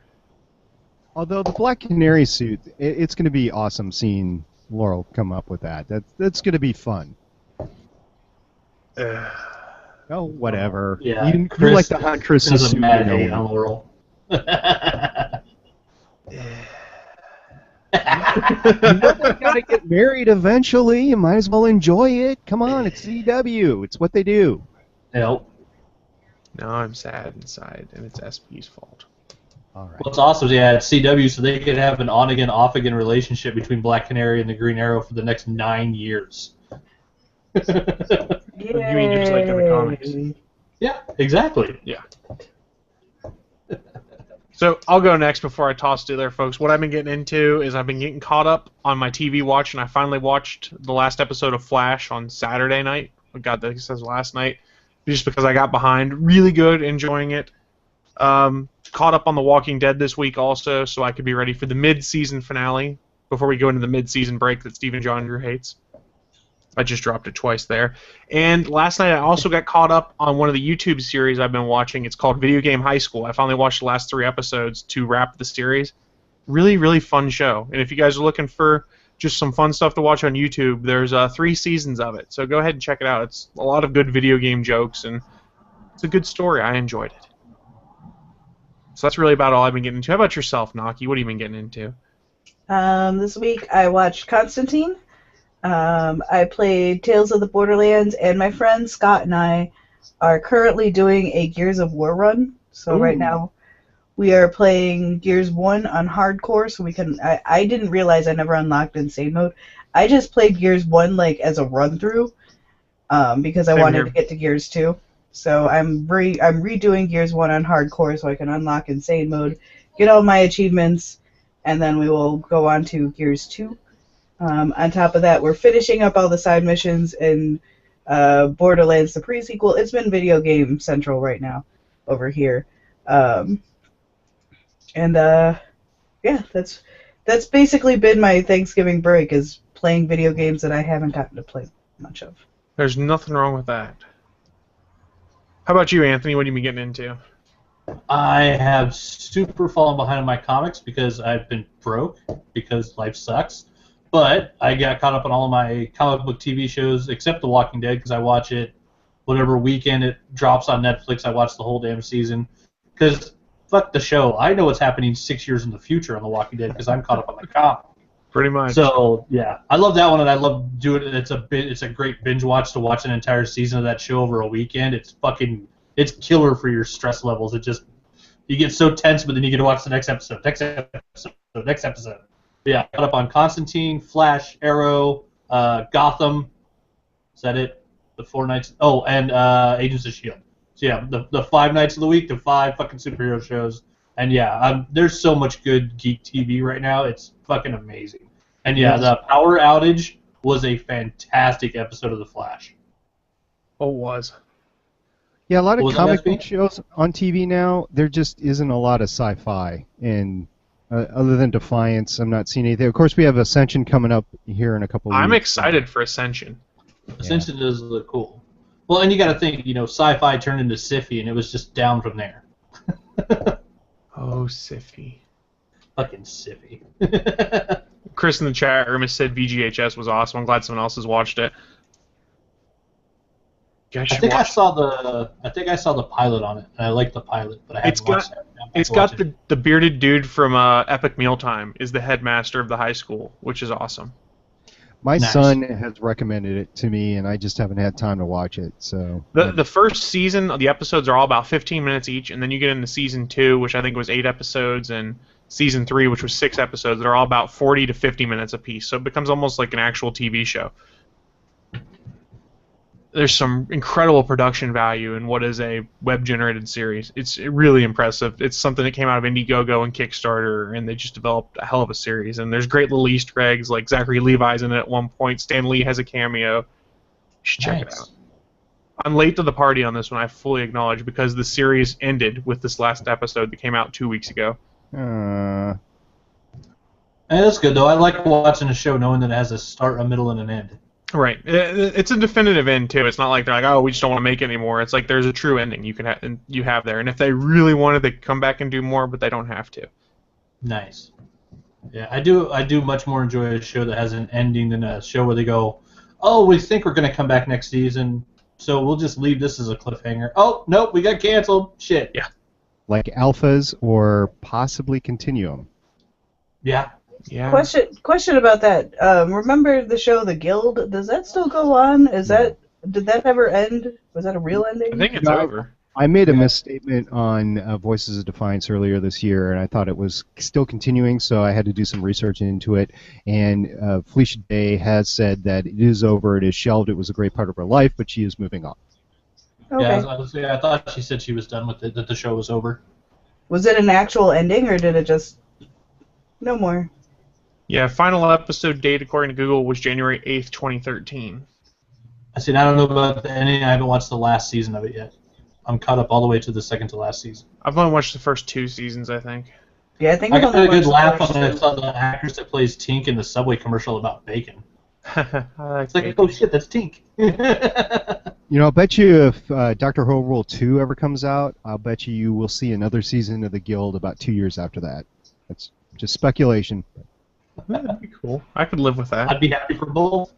Speaker 4: Although the Black Canary suit, it's going to be awesome seeing Laurel come up with that. That's going to be fun. Oh, whatever.
Speaker 2: Yeah,
Speaker 4: you
Speaker 2: Chris
Speaker 4: like the Huntress
Speaker 2: There's a
Speaker 4: suit.
Speaker 2: mad
Speaker 4: you know.
Speaker 2: hate on Laurel.
Speaker 4: You know they're going to get married eventually. You might as well enjoy it. Come on, it's CW. It's what they do.
Speaker 2: Nope.
Speaker 3: Now I'm sad inside, and it's SP's fault.
Speaker 4: All right.
Speaker 2: What's awesome is, it's CW, so they could have an on-again, off-again relationship between Black Canary and the Green Arrow for the next 9 years.
Speaker 3: You mean just like in the comics?
Speaker 2: Yeah, exactly.
Speaker 3: Yeah. So I'll go next before I toss to there, folks. What I've been getting into is I've been getting caught up on my TV watch, and I finally watched the last episode of Flash on Saturday night. I got this as last night, just because I got behind. Really good, enjoying it. Caught up on The Walking Dead this week also, so I could be ready for the mid-season finale before we go into the mid-season break that Stephen John Drew hates. I just dropped it twice there. And last night I also got caught up on one of the YouTube series I've been watching. It's called Video Game High School. I finally watched the last 3 episodes to wrap the series. Really, really fun show. And if you guys are looking for just some fun stuff to watch on YouTube, there's 3 seasons of it. So go ahead and check it out. It's a lot of good video game jokes, and it's a good story. I enjoyed it. So that's really about all I've been getting into. How about yourself, Naki? What have you been getting into?
Speaker 1: This week I watched Constantine. I played Tales of the Borderlands, and my friend Scott and I are currently doing a Gears of War run. So right now we are playing Gears 1 on hardcore, so we can... I didn't realize I never unlocked insane mode. I just played Gears 1 as a run-through because I wanted to get to Gears 2. So I'm redoing Gears 1 on hardcore so I can unlock insane mode, get all my achievements, and then we will go on to Gears 2. On top of that, we're finishing up all the side missions in Borderlands, the pre-sequel. It's been video game central right now over here. Yeah, that's basically been my Thanksgiving break, is playing video games that I haven't gotten to play much of.
Speaker 3: There's nothing wrong with that. How about you, Anthony? What have you been getting into?
Speaker 2: I have super fallen behind on my comics because I've been broke because life sucks. But I got caught up on all of my comic book TV shows except The Walking Dead because I watch it whatever weekend it drops on Netflix. I watch the whole damn season because fuck the show. I know what's happening 6 years in the future on The Walking Dead because I'm caught up on the comic.
Speaker 3: Pretty much.
Speaker 2: So yeah, I love that one, and I love doing it. It's a great binge watch to watch an entire season of that show over a weekend. It's killer for your stress levels. You get so tense, but then you get to watch the next episode. Yeah, caught up on Constantine, Flash, Arrow, Gotham. Is that it? The 4 nights. Oh, and Agents of S.H.I.E.L.D. So yeah, the 5 nights of the week, the 5 fucking superhero shows. And yeah, there's so much good geek TV right now. It's fucking amazing. And yeah, the power outage was a fantastic episode of The Flash.
Speaker 3: Oh, it was.
Speaker 4: Yeah, a lot of
Speaker 2: Was it
Speaker 4: comic
Speaker 2: lesbian?
Speaker 4: book shows on TV now, there just isn't a lot of sci-fi. And other than Defiance, I'm not seeing anything. Of course, we have Ascension coming up here in a couple of weeks.
Speaker 3: I'm excited for Ascension.
Speaker 2: Ascension does look cool. Well, and you got to think, sci-fi turned into sci-fi, and it was just down from there.
Speaker 3: Oh, Siffy.
Speaker 2: Fucking sci-fi.
Speaker 3: Chris in the chat room has said VGHS was awesome. I'm glad someone else has watched it. You guys
Speaker 2: I
Speaker 3: should
Speaker 2: think I
Speaker 3: watch.
Speaker 2: saw the pilot on it, and I liked the pilot, but I
Speaker 3: It's
Speaker 2: haven't watched
Speaker 3: got
Speaker 2: it. I'm
Speaker 3: it's
Speaker 2: to watch
Speaker 3: got
Speaker 2: it.
Speaker 3: the bearded dude from Epic Mealtime is the headmaster of the high school, which is awesome.
Speaker 4: My
Speaker 2: Nice.
Speaker 4: son has recommended it to me, and I just haven't had time to watch it. So
Speaker 3: The first season, the episodes are all about 15 minutes each, and then you get into season 2, which I think was 8 episodes, and season 3, which was 6 episodes, that are all about 40 to 50 minutes apiece. So it becomes almost like an actual TV show. There's some incredible production value in what is a web-generated series. It's really impressive. It's something that came out of Indiegogo and Kickstarter, and they just developed a hell of a series. And there's great little Easter eggs, like Zachary Levi's in it at one point. Stan Lee has a cameo. You should check it out. I'm late to the party on this one, I fully acknowledge, because the series ended with this last episode that came out 2 weeks ago.
Speaker 2: Hey, that's good, though. I like watching a show knowing that it has a start, a middle, and an end.
Speaker 3: Right. It's a definitive end, too. It's not like they're like, oh, we just don't want to make it anymore. It's like there's a true ending you have there. And if they really wanted, they could come back and do more, but they don't have to.
Speaker 2: Nice. Yeah, I do much more enjoy a show that has an ending than a show where they go, oh, we think we're going to come back next season, so we'll just leave this as a cliffhanger. Oh, nope, we got canceled. Shit.
Speaker 3: Yeah.
Speaker 4: like Alphas or possibly Continuum.
Speaker 2: Yeah.
Speaker 3: Yeah.
Speaker 1: Question about that. Remember the show The Guild? Does that still go on? Did that ever end? Was that a real ending?
Speaker 3: I think it's
Speaker 4: No.
Speaker 3: over.
Speaker 4: I made a misstatement on Voices of Defiance earlier this year, and I thought it was still continuing, so I had to do some research into it. And Felicia Day has said that it is over, it is shelved, it was a great part of her life, but she is moving on.
Speaker 1: Okay.
Speaker 2: Yeah, I thought she said she was done with it, that the show was over.
Speaker 1: Was it an actual ending, or did it just no more?
Speaker 3: Yeah, final episode date, according to Google, was January 8th, 2013.
Speaker 2: I don't know about the ending. I haven't watched the last season of it yet. I'm caught up all the way to the second to last season.
Speaker 3: I've only watched the first 2 seasons, I think.
Speaker 1: Yeah, I think
Speaker 2: I
Speaker 1: I've
Speaker 2: got
Speaker 1: only
Speaker 2: a good
Speaker 1: watched
Speaker 2: laugh
Speaker 1: the
Speaker 2: when I
Speaker 1: first
Speaker 2: saw the actress that plays Tink in the Subway commercial about bacon.
Speaker 3: I like
Speaker 2: It's like,
Speaker 3: bacon.
Speaker 2: oh shit, that's Tink.
Speaker 4: You know, I'll bet you if Dr. Who Rule 2 ever comes out, I'll bet you will see another season of The Guild about 2 years after that. That's just speculation.
Speaker 3: That'd be cool. I could live with that.
Speaker 2: I'd be happy for both.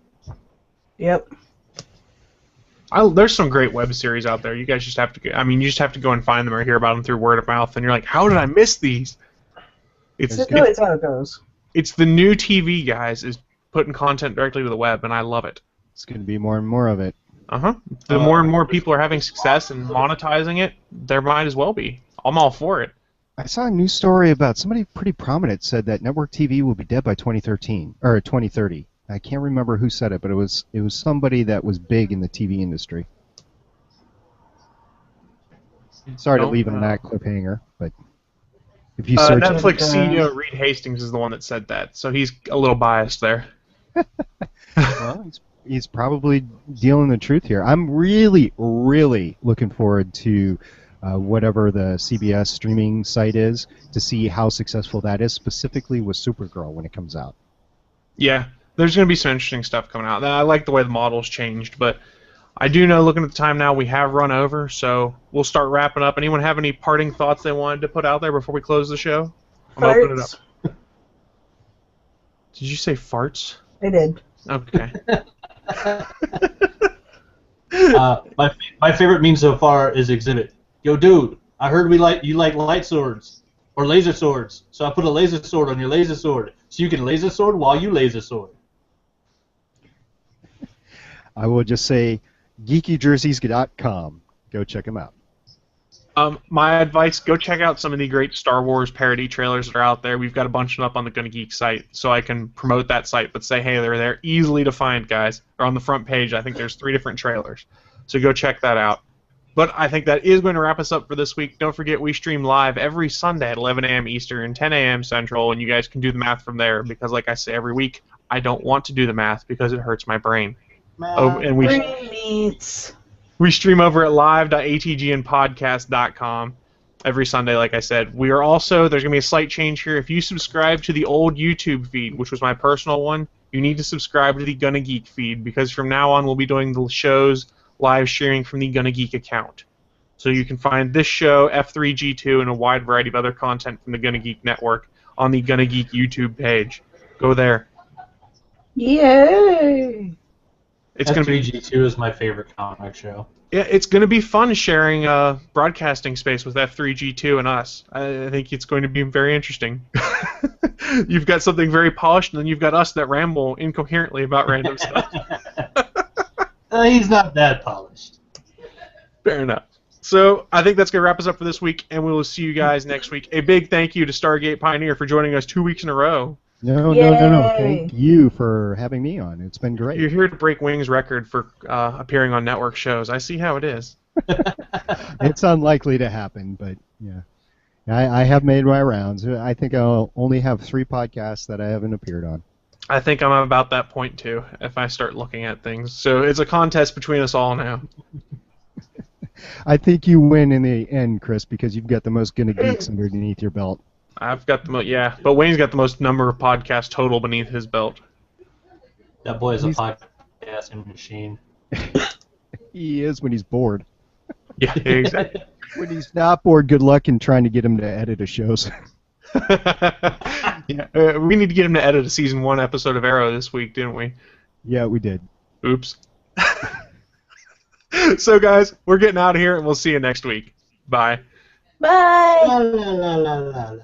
Speaker 1: Yep.
Speaker 3: There's some great web series out there. You guys just have to you just have to go and find them or hear about them through word of mouth, and you're like, how did I miss these? It's
Speaker 1: That's how it goes.
Speaker 3: it's the new TV, guys, is putting content directly to the web, and I love it.
Speaker 4: It's going to be more and more of it.
Speaker 3: The more and more people are having success and monetizing it, there might as well be. I'm all for it.
Speaker 4: I saw a news story about somebody pretty prominent said that network TV will be dead by 2013 or 2030. I can't remember who said it, but it was somebody that was big in the TV industry. Sorry to leave on that cliffhanger, but if you search
Speaker 3: Netflix CEO Reed Hastings is the one that said that, so he's a little biased there.
Speaker 4: well, he's probably dealing the truth here. I'm really, really looking forward to whatever the CBS streaming site is to see how successful that is, specifically with Supergirl when it comes out.
Speaker 3: Yeah, there's going to be some interesting stuff coming out. I like the way the model's changed, but I do know, looking at the time now, we have run over, so we'll start wrapping up. Anyone have any parting thoughts they wanted to put out there before we close the show? I'm opening it up. Did you say farts?
Speaker 1: I did.
Speaker 3: Okay.
Speaker 2: My favorite meme so far is Exhibit. Yo, dude, I heard you like light swords or laser swords, so I put a laser sword on your laser sword, so you can laser sword while you laser sword.
Speaker 4: I will just say geekyjerseys.com. Go check them out.
Speaker 3: My advice, go check out some of the great Star Wars parody trailers that are out there. We've got a bunch up on the Gonna Geek site, so I can promote that site, but say, hey, they're there, easily to find, guys. Or on the front page, I think there's 3 different trailers. So go check that out. But I think that is going to wrap us up for this week. Don't forget, we stream live every Sunday at 11 a.m. Eastern, 10 a.m. Central, and you guys can do the math from there, because like I say every week, I don't want to do the math because it hurts my brain. And we stream over at live.atgnpodcast.com every Sunday, like I said. We are also, there's going to be a slight change here. If you subscribe to the old YouTube feed, which was my personal one, you need to subscribe to the Gonna Geek feed, because from now on we'll be doing the shows live streaming from the Gonna Geek account. So you can find this show, F3G2, and a wide variety of other content from the Gonna Geek network on the Gonna Geek YouTube page. Go there.
Speaker 1: Yay!
Speaker 3: It's going to be
Speaker 2: F3G2 is my favorite comic show.
Speaker 3: Yeah, it's going to be fun sharing broadcasting space with F3G2 and us. I think it's going to be very interesting. You've got something very polished, and then you've got us that ramble incoherently about random stuff.
Speaker 2: He's not that polished.
Speaker 3: Fair enough. So I think that's going to wrap us up for this week, and we will see you guys next week. A big thank you to Stargate Pioneer for joining us 2 weeks in a row.
Speaker 4: No. Thank you for having me on. It's been great.
Speaker 3: You're here to break Wing's record for appearing on network shows. I see how it is.
Speaker 4: It's unlikely to happen, but yeah. I have made my rounds. I think I'll only have 3 podcasts that I haven't appeared on.
Speaker 3: I think I'm about that point, too, if I start looking at things. So it's a contest between us all now.
Speaker 4: I think you win in the end, Chris, because you've got the most Gonna Geeks underneath your belt.
Speaker 3: I've got the most, yeah, but Wayne's got the most number of podcasts total beneath his belt.
Speaker 2: That boy is a podcasting machine.
Speaker 4: He is when he's bored.
Speaker 3: Yeah, exactly.
Speaker 4: When he's not bored, good luck in trying to get him to edit his shows.
Speaker 3: Yeah, we need to get him to edit a season 1 episode of Arrow this week, didn't we?
Speaker 4: Yeah, we did.
Speaker 3: Oops. So, guys, we're getting out of here, and we'll see you next week. Bye.
Speaker 1: Bye.
Speaker 2: La, la, la, la, la.